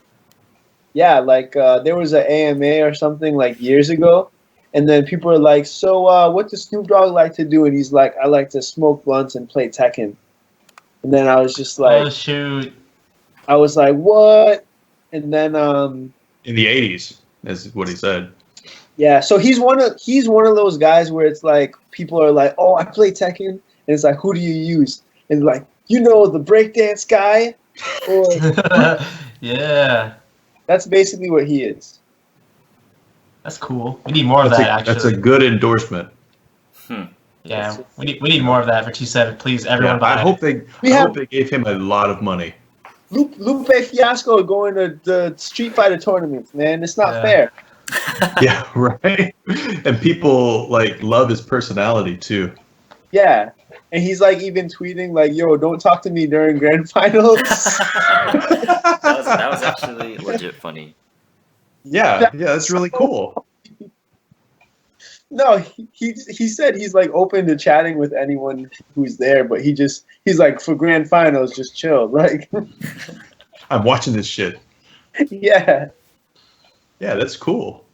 Yeah, like there was an AMA or something like years ago, and then people are like, "So, what does Snoop Dogg like to do?" And he's like, "I like to smoke blunts and play Tekken." And then I was just like, oh shoot! I was like, "What?" And then In the 80s, is what he said. yeah, so he's one of those guys where it's like people are like, "Oh, I play Tekken," and it's like, "Who do you use?" And like, you know, the breakdance guy. Or Yeah, that's basically what he is. that's cool. We need more of that. Actually, That's a good endorsement. yeah, we need more of that for T7. Please, everyone. Yeah, buy I it. hope they gave him a lot of money. Lupe Fiasco going to the Street Fighter tournaments, man. It's not Yeah. fair. Yeah, right. And people like love his personality too. Yeah. And he's like even tweeting like, "Yo, don't talk to me during grand finals." That was actually legit funny. Yeah, that's really cool. No, he said he's like open to chatting with anyone who's there, but he's like, for grand finals, just chill. Like, I'm watching this shit. yeah. Yeah, that's cool.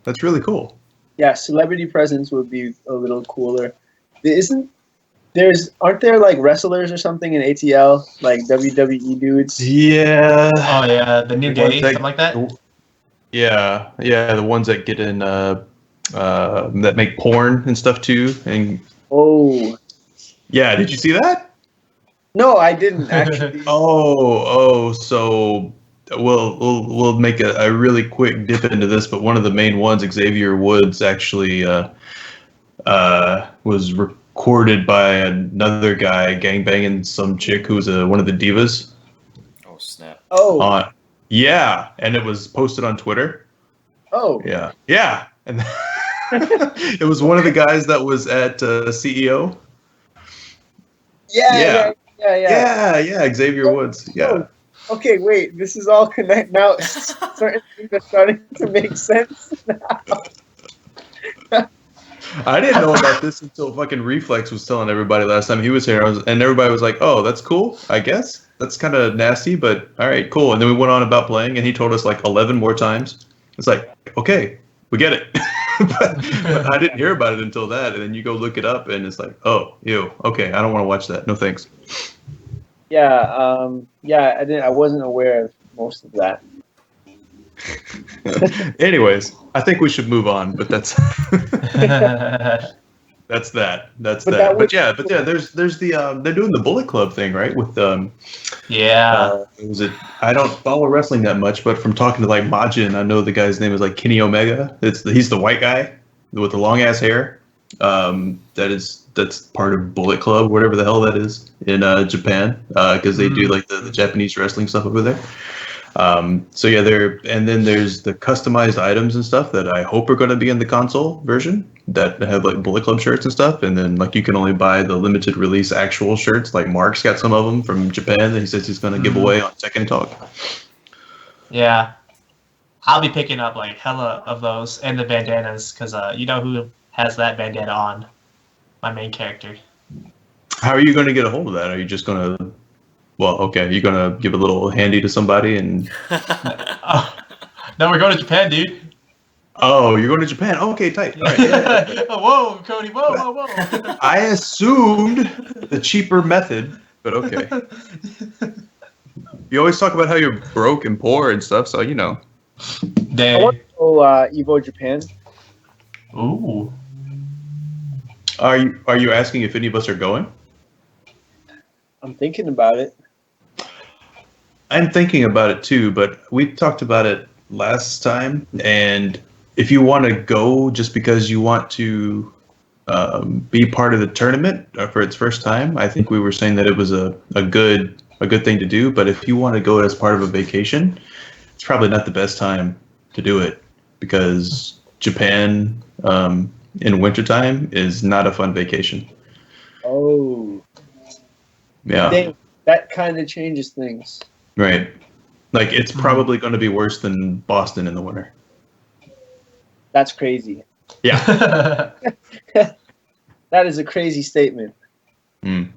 That's really cool. Yeah, celebrity presence would be a little cooler. Aren't there like wrestlers or something in ATL, like WWE dudes? Yeah. Oh yeah, the new gay, something like that. Yeah, the ones that get in that make porn and stuff too. And Oh. yeah, did you see that? No, I didn't actually. So we'll make a really quick dip into this, but one of the main ones, Xavier Woods, actually was recorded by another guy gangbanging some chick who's one of the divas. Oh snap! Oh. Yeah, and it was posted on Twitter. Oh. Yeah, and it was one of the guys that was at CEO. Yeah. Yeah, Xavier Woods. Yeah. Oh. Okay, wait. This is all connect now. Certain things are starting to make sense now. I didn't know about this until fucking Reflex was telling everybody last time he was here, and everybody was like, "Oh, that's cool. I guess that's kind of nasty, but all right, cool." And then we went on about playing, and he told us like 11 more times. It's like, okay, we get it. but I didn't hear about it until that, and then you go look it up, and it's like, oh, ew, okay, I don't want to watch that. No thanks. Yeah. I wasn't aware of most of that. Anyways, I think we should move on, but that's that's that. But yeah, there's the they're doing the Bullet Club thing, right? With yeah. I don't follow wrestling that much, but from talking to like Majin, I know the guy's name is like Kenny Omega. He's the white guy with the long ass hair. That's part of Bullet Club, whatever the hell that is in Japan, because they do like the Japanese wrestling stuff over there. So yeah, and then there's the customized items and stuff that I hope are going to be in the console version that have like Bullet Club shirts and stuff. And then like you can only buy the limited release actual shirts. Like Mark's got some of them from Japan that he says he's going to give away on Tekken Talk. Yeah, I'll be picking up like hella of those and the bandanas because you know who has that bandana on? My main character. How are you going to get a hold of that? Are you just going to? Well, okay, you're gonna give a little handy to somebody and. No, we're going to Japan, dude. Oh, you're going to Japan? Okay, tight. All right, yeah. Whoa, Cody! Whoa! I assumed the cheaper method, but okay. You always talk about how you're broke and poor and stuff, so you know. I want to go Evo Japan. Ooh. Are you asking if any of us are going? I'm thinking about it. I'm thinking about it too, but we talked about it last time. And if you want to go just because you want to be part of the tournament for its first time, I think we were saying that it was a good thing to do. But if you want to go as part of a vacation, it's probably not the best time to do it because Japan in wintertime is not a fun vacation. Oh, Yeah. that kind of changes things. Right. Like, it's probably going to be worse than Boston in the winter. That's crazy. Yeah. That is a crazy statement. Mm.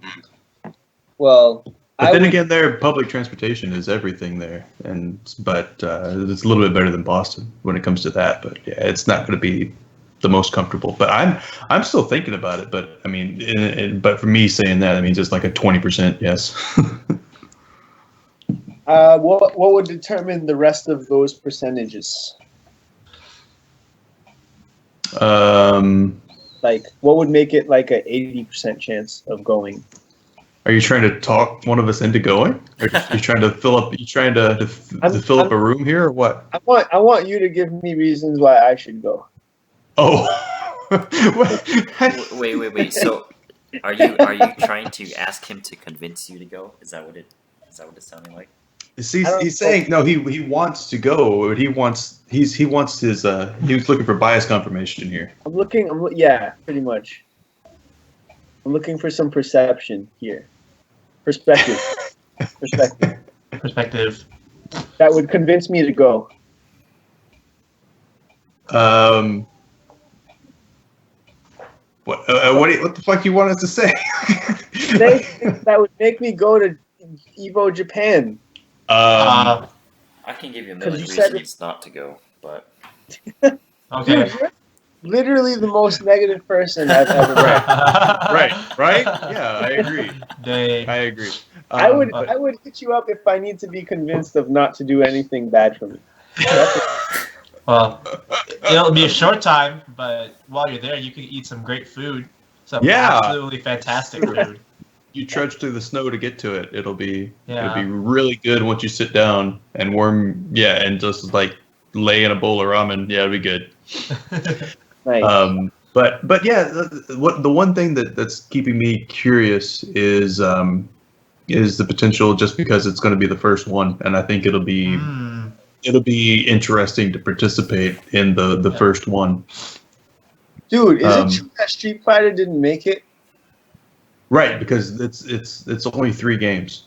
Well, But then again, their public transportation is everything there, but it's a little bit better than Boston when it comes to that. But yeah, it's not going to be the most comfortable. But I'm still thinking about it. But I mean, but for me saying that, I mean, just like a 20% yes. what would determine the rest of those percentages? Like, what would make it like an 80% chance of going? Are you trying to talk one of us into going? Or are you trying to fill up? You trying to fill up a room here, or what? I want you to give me reasons why I should go. Oh. Wait. So, are you trying to ask him to convince you to go? Is that what it's sounding like? He's saying no. He wants to go. But he wants his. He was looking for bias confirmation here. Yeah, pretty much. I'm looking for some perception here. Perspective. Perspective. That would convince me to go. What the fuck you want us to say? Say things that would make me go to Evo Japan. I can give you a million you said reasons not to go, but Okay. Dude, you're literally the most negative person I've ever met. Right? Yeah, I agree. I agree. I would hit you up if I need to be convinced of not to do anything bad for me. Well, it'll be a short time, but while you're there, you can eat some great food. Some absolutely fantastic food. You trudge through the snow to get to it. It'll be really good once you sit down and and just like lay in a bowl of ramen. Yeah, it'll be good. Nice. But yeah, the one thing that's keeping me curious is the potential, just because it's going to be the first one, and I think it'll be interesting to participate in the first one. Dude, is it true that Street Fighter didn't make it? Right, because it's only 3 games.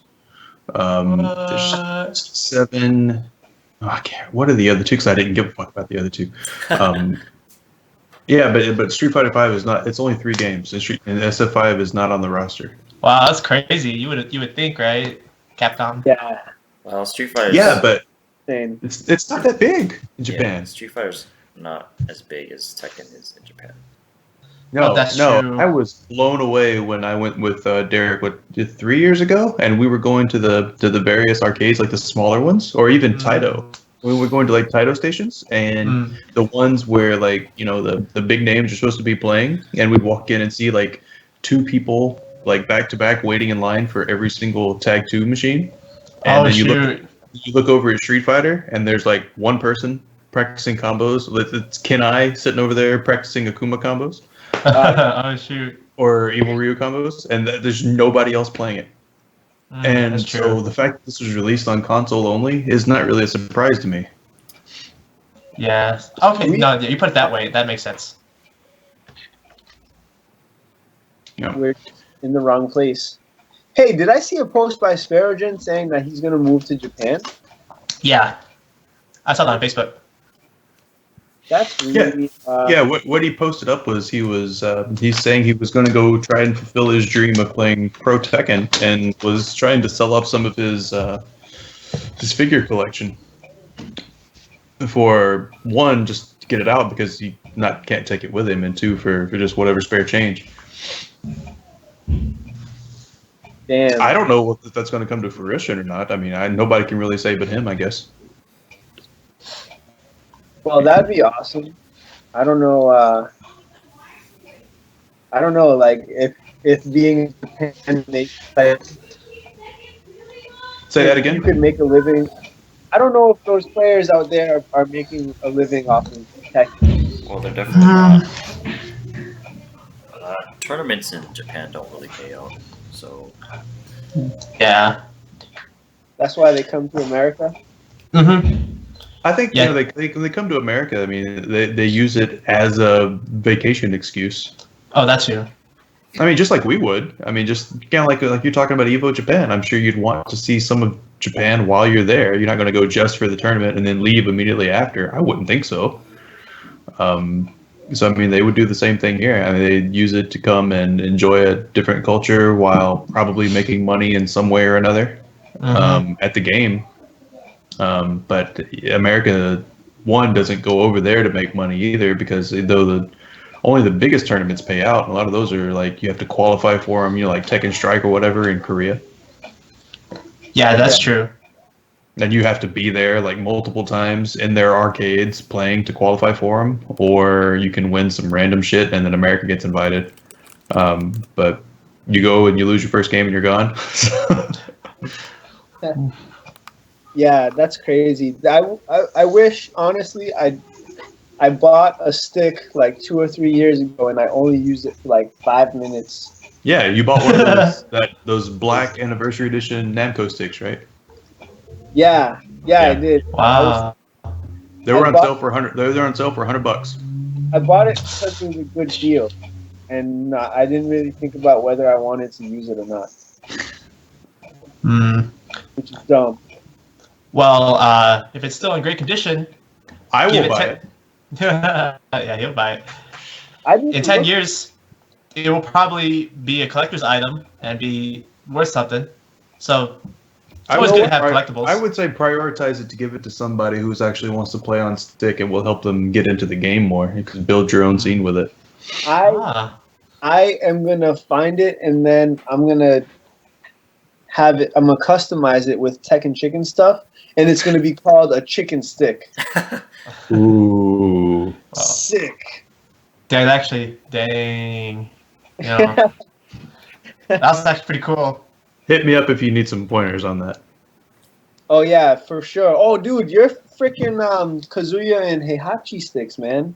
There's 7. Oh, I can't. What are the other 2? Because I didn't give a fuck about the other 2. Yeah, but Street Fighter 5 is not. It's only 3 games, and SF5 is not on the roster. Wow, that's crazy. You would think, right, Capcom? Yeah. well, Street Fighter. Yeah, but Same. it's not that big in Japan. Yeah, Street Fighter's not as big as Tekken is in Japan. No, that's no. true. I was blown away when I went with Derek 3 years ago, and we were going to the various arcades, like the smaller ones, or even Taito. We were going to like Taito stations, and the ones where like the big names are supposed to be playing, and we'd walk in and see like 2 people like back to back waiting in line for every single Tag 2 machine, and then you look over at Street Fighter, and there's like one person practicing combos. It's KANE sitting over there practicing Akuma combos. Oh shoot! Or Evil Ryu combos, and there's nobody else playing it. And so the fact that this was released on console only is not really a surprise to me. Yeah. Okay. No, you put it that way. That makes sense. Yeah. We're in the wrong place. Hey, did I see a post by Sparrogen saying that he's going to move to Japan? Yeah. I saw that on Facebook. That's really... What he posted up was he's saying he was going to go try and fulfill his dream of playing Pro Tekken, and was trying to sell off some of his figure collection for, one, just to get it out because he can't take it with him, and 2, for just whatever spare change. Damn. I don't know if that's going to come to fruition or not. I mean, nobody can really say but him, I guess. Well, that'd be awesome. I don't know. Like if being in Japan makes like Say that again. You could make a living. I don't know if those players out there are making a living off of Tekken. Well, they're definitely not. Tournaments in Japan don't really pay out, so Yeah. That's why they come to America. Mm-hmm. I think Yeah. you know they come to America. I mean, they use it as a vacation excuse. Oh, that's you. I mean, just like we would. I mean, just kind of like you're talking about Evo Japan. I'm sure you'd want to see some of Japan while you're there. You're not going to go just for the tournament and then leave immediately after. I wouldn't think so. So I mean, they would do the same thing here. I mean, they'd use it to come and enjoy a different culture while probably making money in some way or another at the game. But America, one, doesn't go over there to make money either, because though only the biggest tournaments pay out, and a lot of those are like you have to qualify for them, you know, like Tekken Strike or whatever in Korea. Yeah, that's true. And you have to be there like multiple times in their arcades playing to qualify for them, or you can win some random shit and then America gets invited. But you go and you lose your first game and you're gone. Yeah, that's crazy. I wish, honestly, I bought a stick like 2 or 3 years ago, and I only used it for like 5 minutes. Yeah, you bought one of those black anniversary edition Namco sticks, right? Yeah, I did. Wow. They were on sale for $100. They're on sale for $100. I bought it because it was a good deal, and I didn't really think about whether I wanted to use it or not, which is dumb. Well, if it's still in great condition, I will buy it. Yeah, he'll buy it. In 10 years, it will probably be a collector's item and be worth something. So it's always good to have collectibles. I would say prioritize it to give it to somebody who actually wants to play on stick and will help them get into the game more. You can build your own scene with it. I am gonna find it, and then I'm gonna have it. I'm gonna customize it with Tekken Chicken stuff, and it's gonna be called a chicken stick. Ooh. Wow. Sick. Dang. You know, that's actually pretty cool. Hit me up if you need some pointers on that. Oh yeah, for sure. Oh dude, you're freaking Kazuya and Heihachi sticks, man.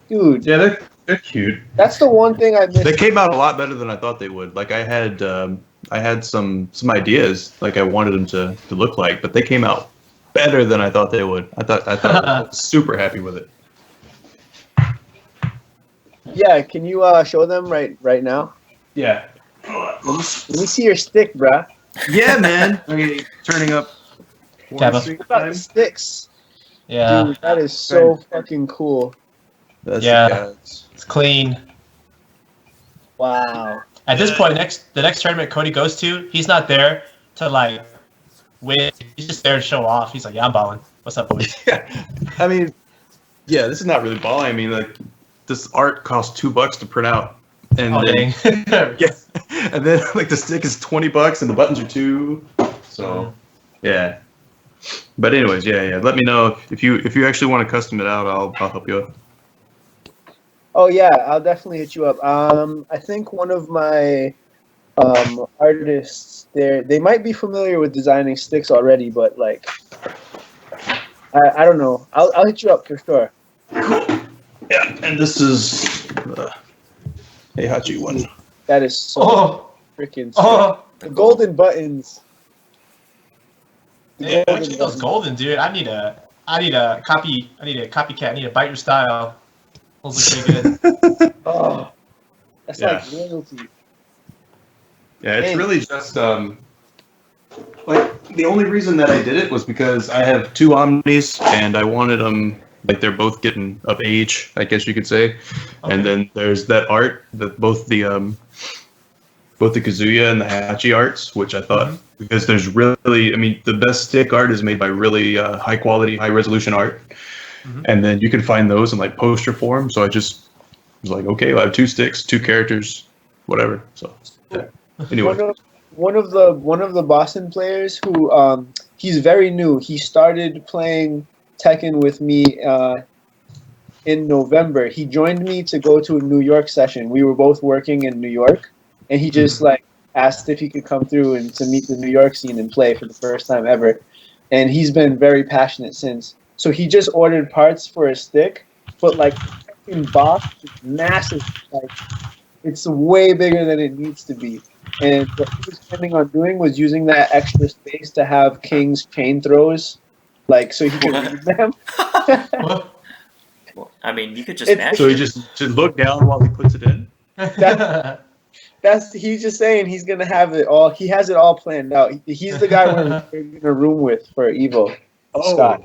Dude. Yeah, they're cute. That's the one thing I missed. They came out a lot better than I thought they would. Like I had some ideas like I wanted them to look like, but they came out better than I thought they would. I thought I was super happy with it. Yeah, can you show them right now? Yeah. Let me see your stick, bruh. Yeah, man. Okay, turning up. What about the sticks? Yeah. Dude, that is so fucking cool. That's It's clean. Wow. At this point, the next tournament Cody goes to, he's not there to like win. He's just there to show off. He's like, yeah, I'm balling. What's up, boys? Yeah. I mean, yeah, this is not really balling. I mean, like, this art costs $2 to print out. And dang. Yeah. And then like the stick is $20 and the buttons are $2. So yeah. But anyways, yeah. Let me know if you actually want to custom it out. I'll help you out. Oh yeah, I'll definitely hit you up. I think one of my artists there, they might be familiar with designing sticks already, but like I don't know. I'll hit you up for sure. Cool. Yeah, and this is Heihachi one. That is so freaking sick. The golden buttons. Yeah, actually, those golden, dude. I need a copycat. I need a bite your style. Those look pretty good. Oh, that's like royalty. Yeah, it's really just like the only reason that I did it was because I have 2 Omnis and I wanted them like they're both getting of age, I guess you could say. Okay. And then there's that art that both the Kazuya and the Heihachi arts, which I thought because there's really, I mean, the best stick art is made by really high quality, high resolution art. And then you can find those in like poster form. So I just was like, okay, I have 2 sticks, 2 characters, whatever. So yeah. Anyway, one of the Boston players who he's very new. He started playing Tekken with me in November. He joined me to go to a New York session. We were both working in New York, and he just like asked if he could come through and to meet the New York scene and play for the first time ever. And he's been very passionate since. So he just ordered parts for a stick, but like the fucking box is massive. Like it's way bigger than it needs to be. And what he was planning on doing was using that extra space to have King's chain throws, like so he could read them. What? Well, I mean, you could just mash So he it. just look down while he puts it in. That's he's just saying he's gonna have it all. He has it all planned out. He's the guy we're in a room with for Evo. Scott.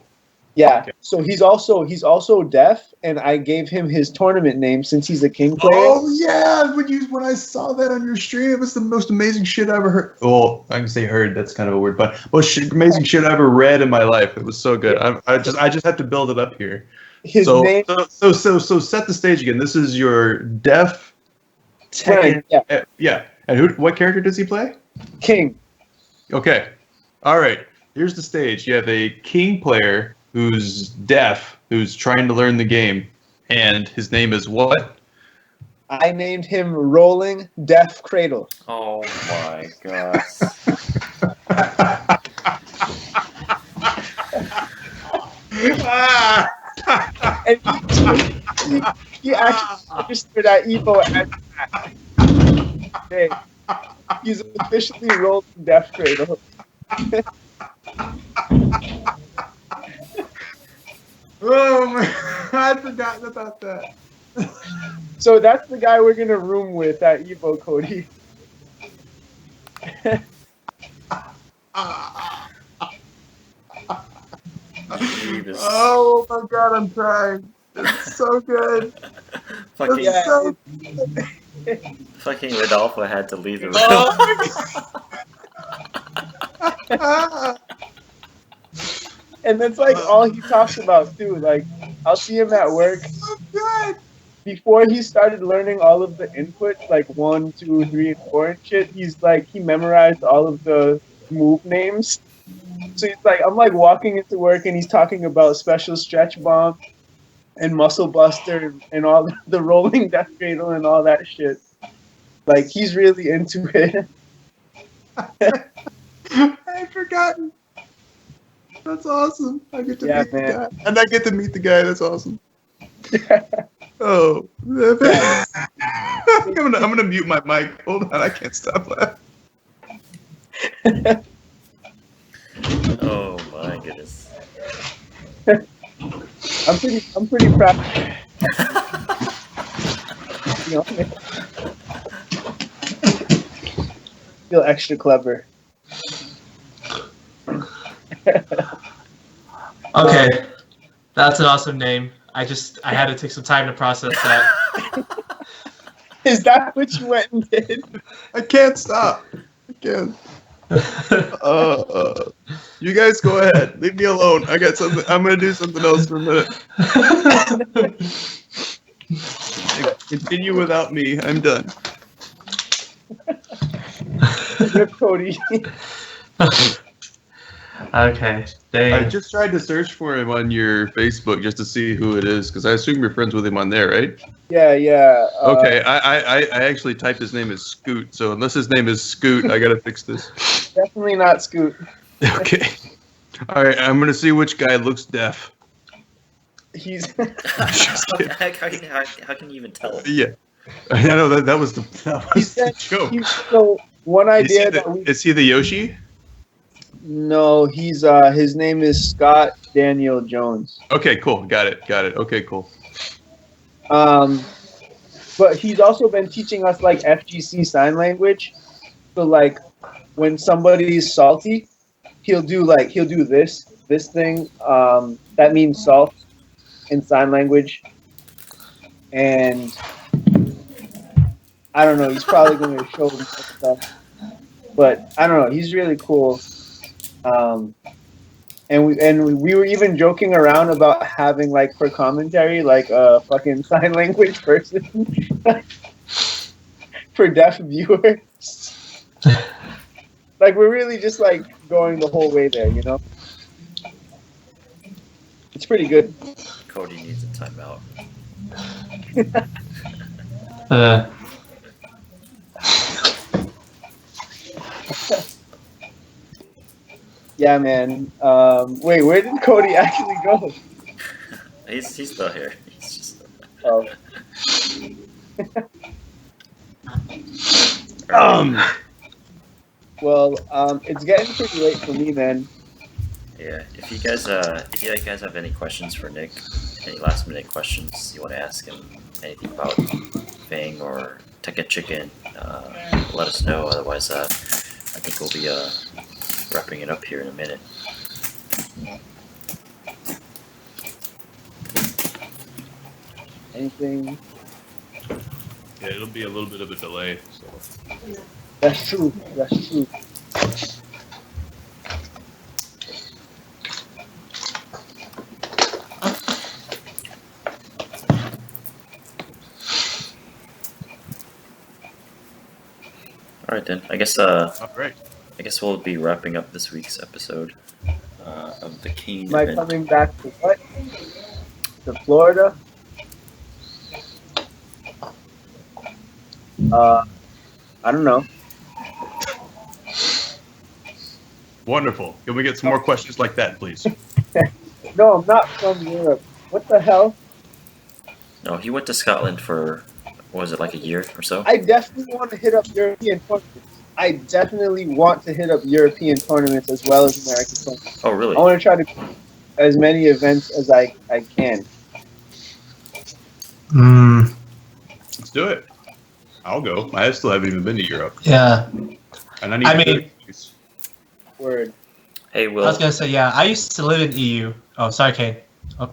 Yeah. Okay. So he's also deaf, and I gave him his tournament name since he's a King player. Oh yeah, when I saw that on your stream, it was the most amazing shit I ever heard. Well, I can say heard. That's kind of a word, but amazing shit I ever read in my life. It was so good. I just have to build it up here. His So name set the stage again. This is your deaf. Tekken. Yeah. Yeah. And what character does he play? King. Okay. All right. Here's the stage. You have a King player who's deaf, who's trying to learn the game, and his name is what? I named him Rolling Deaf Cradle. Oh my gosh. And he actually registered at Evo as that. Hey, he's officially Rolling Deaf Cradle. Oh my! I'd forgotten about that. So that's the guy we're gonna room with at Evo, Cody. Jeebus. Oh my god! I'm trying. It's so good. Fucking, Yeah, So fucking Rodolfo had to leave the room. and that's like all he talks about too. Like I'll see him at work so good. before he started learning all of the inputs, like 1, 2, 3, and 4 and shit. He's like he memorized all of the move names. So he's like, I'm like walking into work and he's talking about special stretch bomb and muscle buster and all the rolling death cradle and all that shit. Like he's really into it. I'd forgotten. That's awesome. I get to meet man. the guy. And I get to meet the guy. That's awesome. Oh. I'm gonna mute my mic. Hold on, I can't stop laughing. Oh my goodness. I'm pretty proud. You know, feel extra clever. Okay, that's an awesome name. I had to take some time to process that. Is that what you went and did? I can't stop. I can't. You guys go ahead. Leave me alone. I got something. I'm gonna do something else for a minute. Continue without me. I'm done. Rip Cody. Okay, I dang. just tried to search for him on your Facebook just to see who it is, because I assume you're friends with him on there, right? Yeah. Okay, I actually typed his name as Scoot, so unless his name is Scoot, I gotta fix this. Definitely not Scoot. Okay. All right, I'm gonna see which guy looks deaf. He's How can you even tell? Yeah, I know that was the joke. so one idea Is he the Yoshi? No, he's his name is Scott Daniel Jones. Okay, cool. Got it. Okay, cool. But he's also been teaching us like FGC sign language. So like when somebody's salty, he'll do this thing. That means salt in sign language. And I don't know, he's probably going to show them stuff. But I don't know, he's really cool. And we were even joking around about having like for commentary like a fucking sign language person for deaf viewers. Like we're really just like going the whole way there, you know? It's pretty good. Cody needs a timeout. Yeah, man. Wait, where did Cody actually go? He's still here. He's just. Oh. Well, it's getting pretty late for me, man. Yeah. If you guys have any questions for Nick, any last minute questions you want to ask him, anything about Fang or Tekken Chicken, let us know. Otherwise, I think we'll be wrapping it up here in a minute. Anything? Yeah, it'll be a little bit of a delay. So. That's true. That's true. All right then. I guess All right. I guess we'll be wrapping up this week's episode of the KANE Am I Event. coming back to what? To Florida? I don't know. Wonderful. Can we get some more questions like that, please? No, I'm not from Europe. What the hell? No, he went to Scotland for, what was it, like a year or so? I definitely want to hit up European tournaments. I definitely want to hit up European tournaments as well as American tournaments. Oh, really? I want to try to do as many events as I can. Let's do it. I'll go. I still haven't even been to Europe, Yeah. and I mean- Word. Hey, I Will. was gonna say, yeah, I used to live in EU. Oh, sorry, Kane. I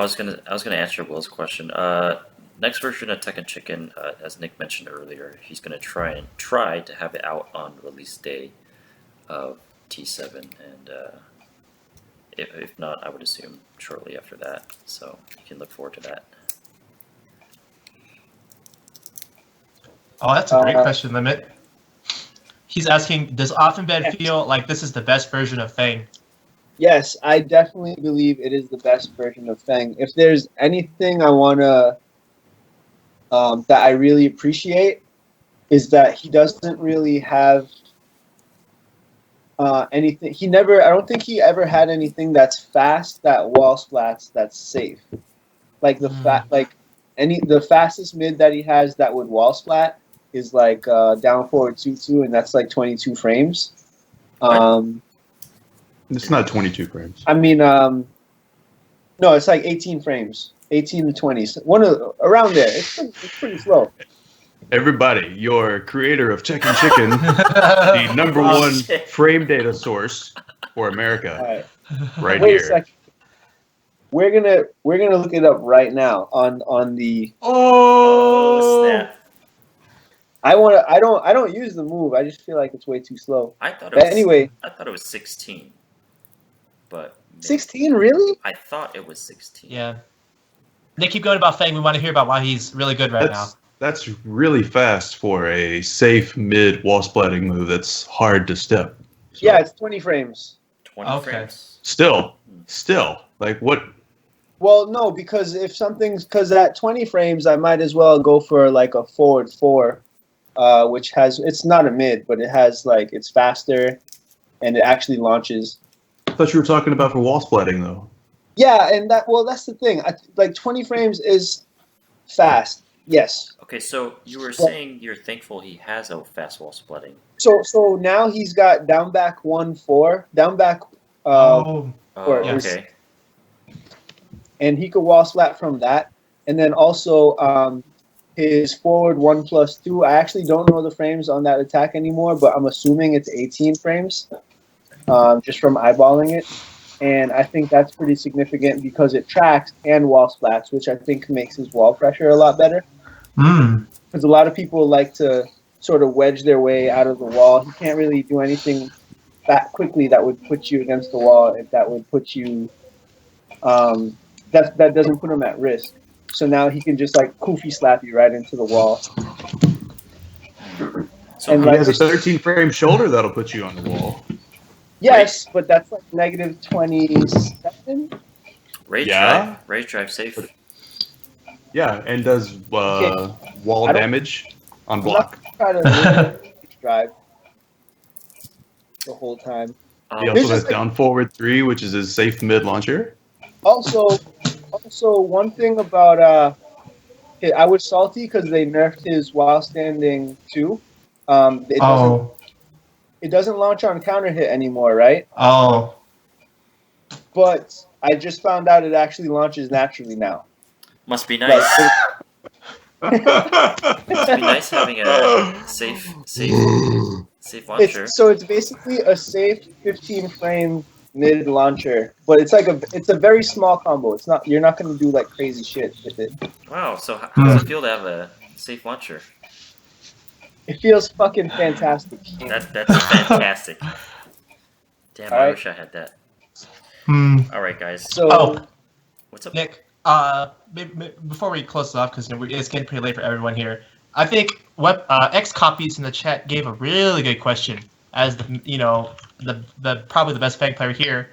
was gonna answer Will's question. Next version of Tekken Chicken, as Nick mentioned earlier, he's gonna try to have it out on release day of T7, and if not, I would assume shortly after that. So you can look forward to that. Oh, that's a great question, Limit. He's asking, does OFFINBED feel like this is the best version of Fang? Yes, I definitely believe it is the best version of Fang. If there's anything I want to, that I really appreciate, is that he doesn't really have anything. I don't think he ever had anything that's fast, that wall splats, that's safe. Like the the fastest mid that he has that would wall splat is like down forward 2-2, and that's like 22 frames. It's not 22 frames. I mean, no, it's like 18 frames, 18 to 20, around there. It's pretty slow. Everybody, your creator of Tekken Chicken, the number one shit. frame data source for America, All right, right wait a here. second. We're gonna look it up right now on the. Oh snap! I don't use the move. I just feel like it's way too slow. I thought it But was. anyway, I thought it was 16, but 16 really? I thought it was 16. Yeah. Nick, keep going about Fang. We want to hear about why he's really good right now. That's really fast for a safe mid wall splatting move that's hard to step. So Yeah, it's 20 frames. 20 Okay. frames. Still, like what? Well, no, because at 20 frames, I might as well go for like a forward 4, which it's not a mid, but it's faster, and it actually launches. I thought you were talking about for wall splatting though. Yeah, and that's the thing. Like 20 frames is fast. Yes. Okay, so you were saying you're thankful he has a fast wall splitting. So now he's got down back 1-4, down back. Oh, Or- Okay. And he could wall splat from that. And then also his forward 1+2. I actually don't know the frames on that attack anymore, but I'm assuming it's 18 frames, just from eyeballing it. And I think that's pretty significant because it tracks and wall splats, which I think makes his wall pressure a lot better. Because a lot of people like to sort of wedge their way out of the wall. He can't really do anything that quickly that would put you against the wall, if that would put you that doesn't put him at risk. So now he can just like koofy slap you right into the wall. So And He like- has a 13 frame shoulder that'll put you on the wall. Yes, but that's like negative 27. rage Yeah. drive safe. Yeah, and does wall I don't- damage on block. Try to drive. the whole time. He There's also has just, like, down forward 3, which is his safe mid launcher. Also, one thing about I was salty because they nerfed his while standing 2. Oh. It doesn't launch on counter hit anymore, right? Oh. But I just found out it actually launches naturally now. Must be nice. Like, Must be nice having a safe launcher. It's basically a safe 15 frame mid launcher, but it's a very small combo. You're not going to do like crazy shit with it. Wow. So how does it feel to have a safe launcher? It feels fucking fantastic. That's fantastic. Damn, I wish I had that. All right, guys. So, what's up, Nick? Before we close it off, because it's getting pretty late for everyone here. I think X Copies in the chat gave a really good question as the probably the best Fang player here.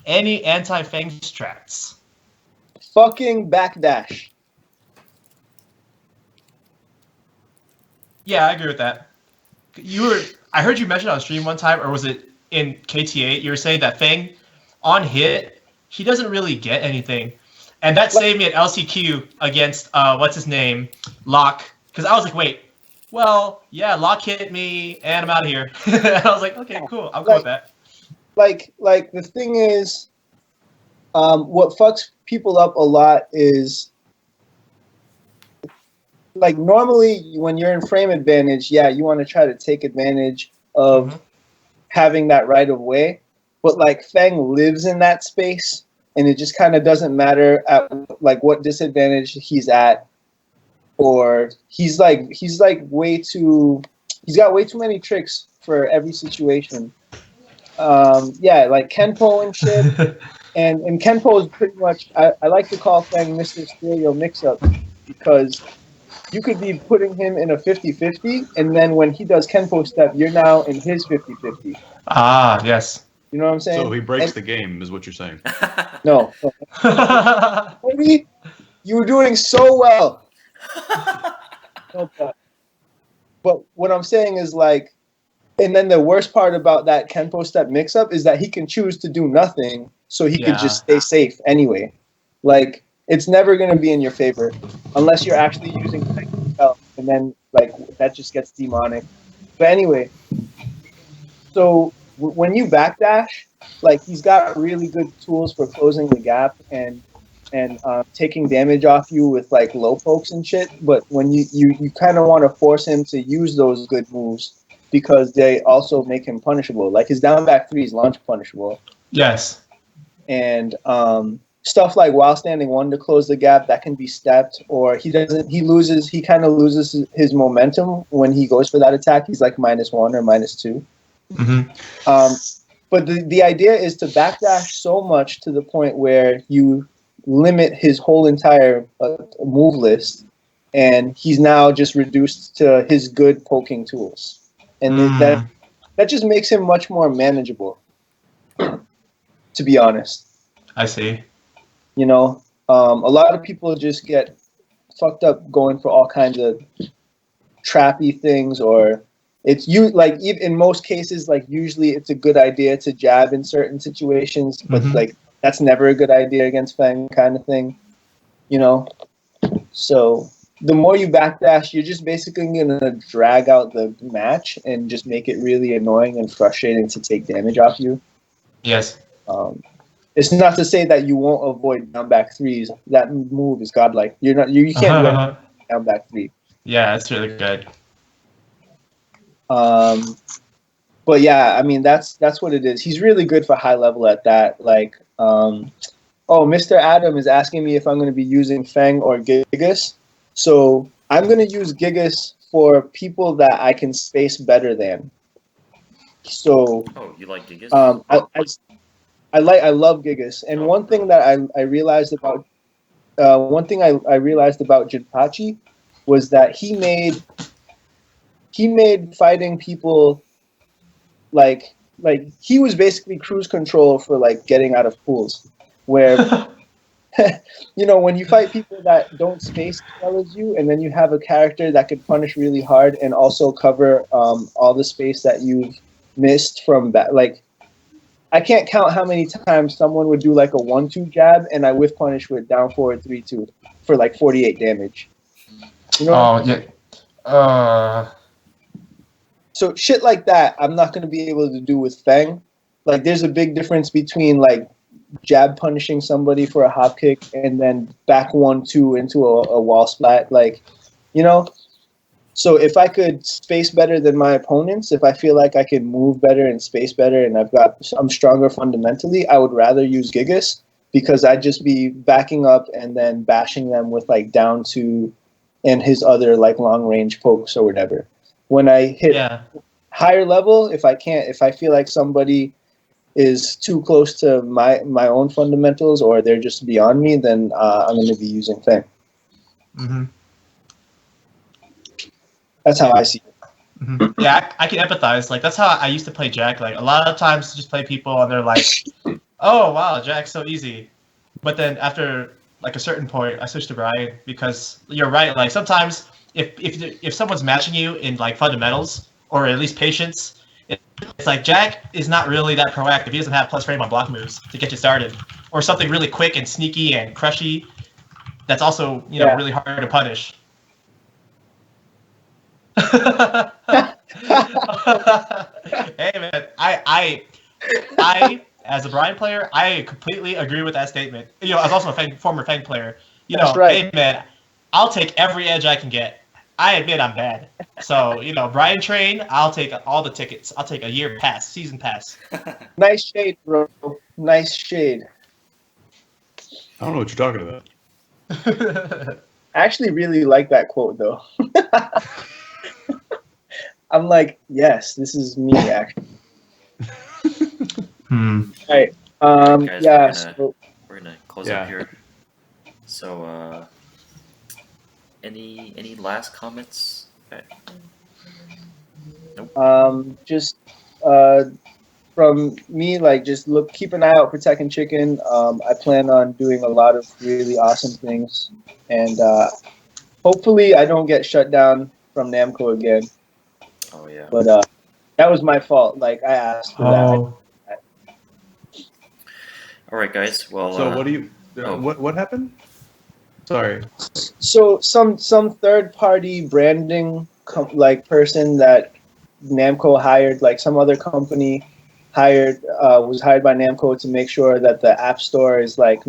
Any anti-Fang strats? fucking backdash. Yeah, I agree with that. I heard you mention on stream one time, or was it in KTA? You were saying that Fang, on hit, he doesn't really get anything, and that saved me at LCQ against what's his name, Locke, because I was like, wait, well, yeah, Locke hit me, and I'm out of here. And I was like, okay, cool, I'm cool with that. Like the thing is, what fucks people up a lot is, like, normally when you're in frame advantage, yeah, you want to try to take advantage of having that right of way, but like Fang lives in that space, and it just kind of doesn't matter at like what disadvantage he's at, or he's got way too many tricks for every situation. Yeah, like Kenpo and shit. And Kenpo is pretty much, I like to call Fang Mr. Stereo Mix-Up, because you could be putting him in a 50-50, and then when he does Kenpo step, you're now in his 50-50. Ah, yes. You know what I'm saying? So he breaks the game, is what you're saying. No. Maybe you were doing so well. No, but what I'm saying is, like, and then the worst part about that Kenpo step mix-up is that he can choose to do nothing, so he could just stay safe anyway. Like, it's never going to be in your favor unless you're actually using health, and then like that just gets demonic. But anyway, so when you backdash, like, he's got really good tools for closing the gap and taking damage off you with like low pokes and shit. But when you kind of want to force him to use those good moves because they also make him punishable. Like his down back 3 is launch punishable. Yes. And stuff like while standing 1 to close the gap, that can be stepped, or he kind of loses his momentum when he goes for that attack. He's like -1 or -2. But the idea is to backdash so much to the point where you limit his whole entire move list, and he's now just reduced to his good poking tools, and that just makes him much more manageable, to be honest. I see. You know, a lot of people just get fucked up going for all kinds of trappy things, or in most cases, like, usually it's a good idea to jab in certain situations, but like that's never a good idea against Fang, kind of thing, you know. So the more you backdash, you're just basically gonna drag out the match and just make it really annoying and frustrating to take damage off you. Yes. It's not to say that you won't avoid down back 3s. That move is godlike. You can't do down back 3. Yeah, that's really good. But yeah, I mean, that's what it is. He's really good for high level at that. Like, Mr. Adam is asking me if I'm going to be using Fang or Gigas. So I'm going to use Gigas for people that I can space better than. So. Oh, you like Gigas? I love Gigas, and one thing that I realized about Jinpachi was that he made fighting people like he was basically cruise control for like getting out of pools, where you know, when you fight people that don't space as well as you, and then you have a character that can punish really hard and also cover all the space that you've missed from that. Like, I can't count how many times someone would do like a 1-2 jab and I whiff punish with down forward 3-2 for like 48 damage. You know? Oh yeah. So shit like that, I'm not going to be able to do with Feng. Like, there's a big difference between like jab punishing somebody for a hop kick and then back 1-2 into a wall splat. Like, you know. So if I could space better than my opponents, if I feel like I can move better and space better, and I'm stronger fundamentally, I would rather use Gigas because I'd just be backing up and then bashing them with like down 2 and his other like long range pokes or whatever. When I hit higher level, if I feel like somebody is too close to my own fundamentals or they're just beyond me, then I'm going to be using Feng. Mm-hmm. That's how I see it. Mm-hmm. Yeah, I can empathize. Like, that's how I used to play Jack. Like, a lot of times, just play people, and they're like, "Oh wow, Jack's so easy." But then after like a certain point, I switched to Brian because you're right. Like, sometimes if someone's matching you in like fundamentals or at least patience, it's like Jack is not really that proactive. He doesn't have plus frame on block moves to get you started, or something really quick and sneaky and crushy. That's also really hard to punish. Hey man, I as a Brian player, I completely agree with that statement. You know, I was also a former Fang player. You know, hey man, I'll take every edge I can get. I admit I'm bad. So, Brian train, I'll take all the tickets. I'll take a year pass, season pass. Nice shade, bro. Nice shade. I don't know what you're talking about. I actually really like that quote though. I'm like, yes, this is me actually. All right. Guys, So we're gonna close up here. So, any last comments? Okay. Nope. Just from me, like, just keep an eye out for Tekken Chicken. I plan on doing a lot of really awesome things, and hopefully I don't get shut down from Namco again. Oh yeah. But that was my fault. Like, I asked for that. All right, guys. Well, so what do you? What happened? Sorry. So some third-party branding person that Namco hired, like some other company was hired by Namco to make sure that the App Store is like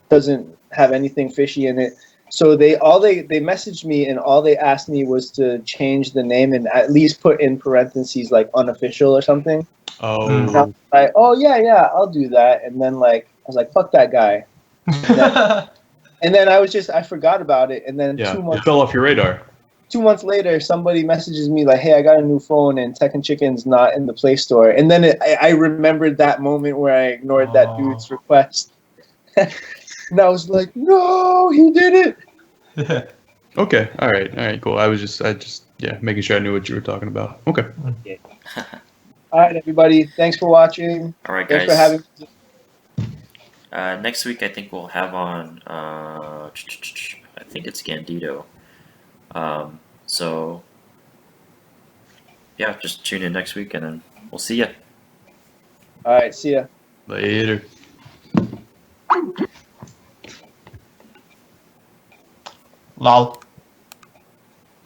doesn't have anything fishy in it. So they messaged me and all they asked me was to change the name and at least put in parentheses like unofficial or something. Oh. And I was like, oh yeah, I'll do that. And then I was like, fuck that guy. And then I forgot about it. And then it fell off your radar. 2 months later, somebody messages me like, hey, I got a new phone and Tekken Chicken's not in the Play Store. And then I remembered that moment where I ignored that dude's request. And I was like, no, he did it. Okay. All right. Cool. I just making sure I knew what you were talking about. Okay. All right, everybody. Thanks for watching. All right, guys. Thanks for having me. Next week, I think we'll have on, I think it's Gandito. So, yeah, just tune in next week, and then we'll see ya. All right, see ya. Later. Lol.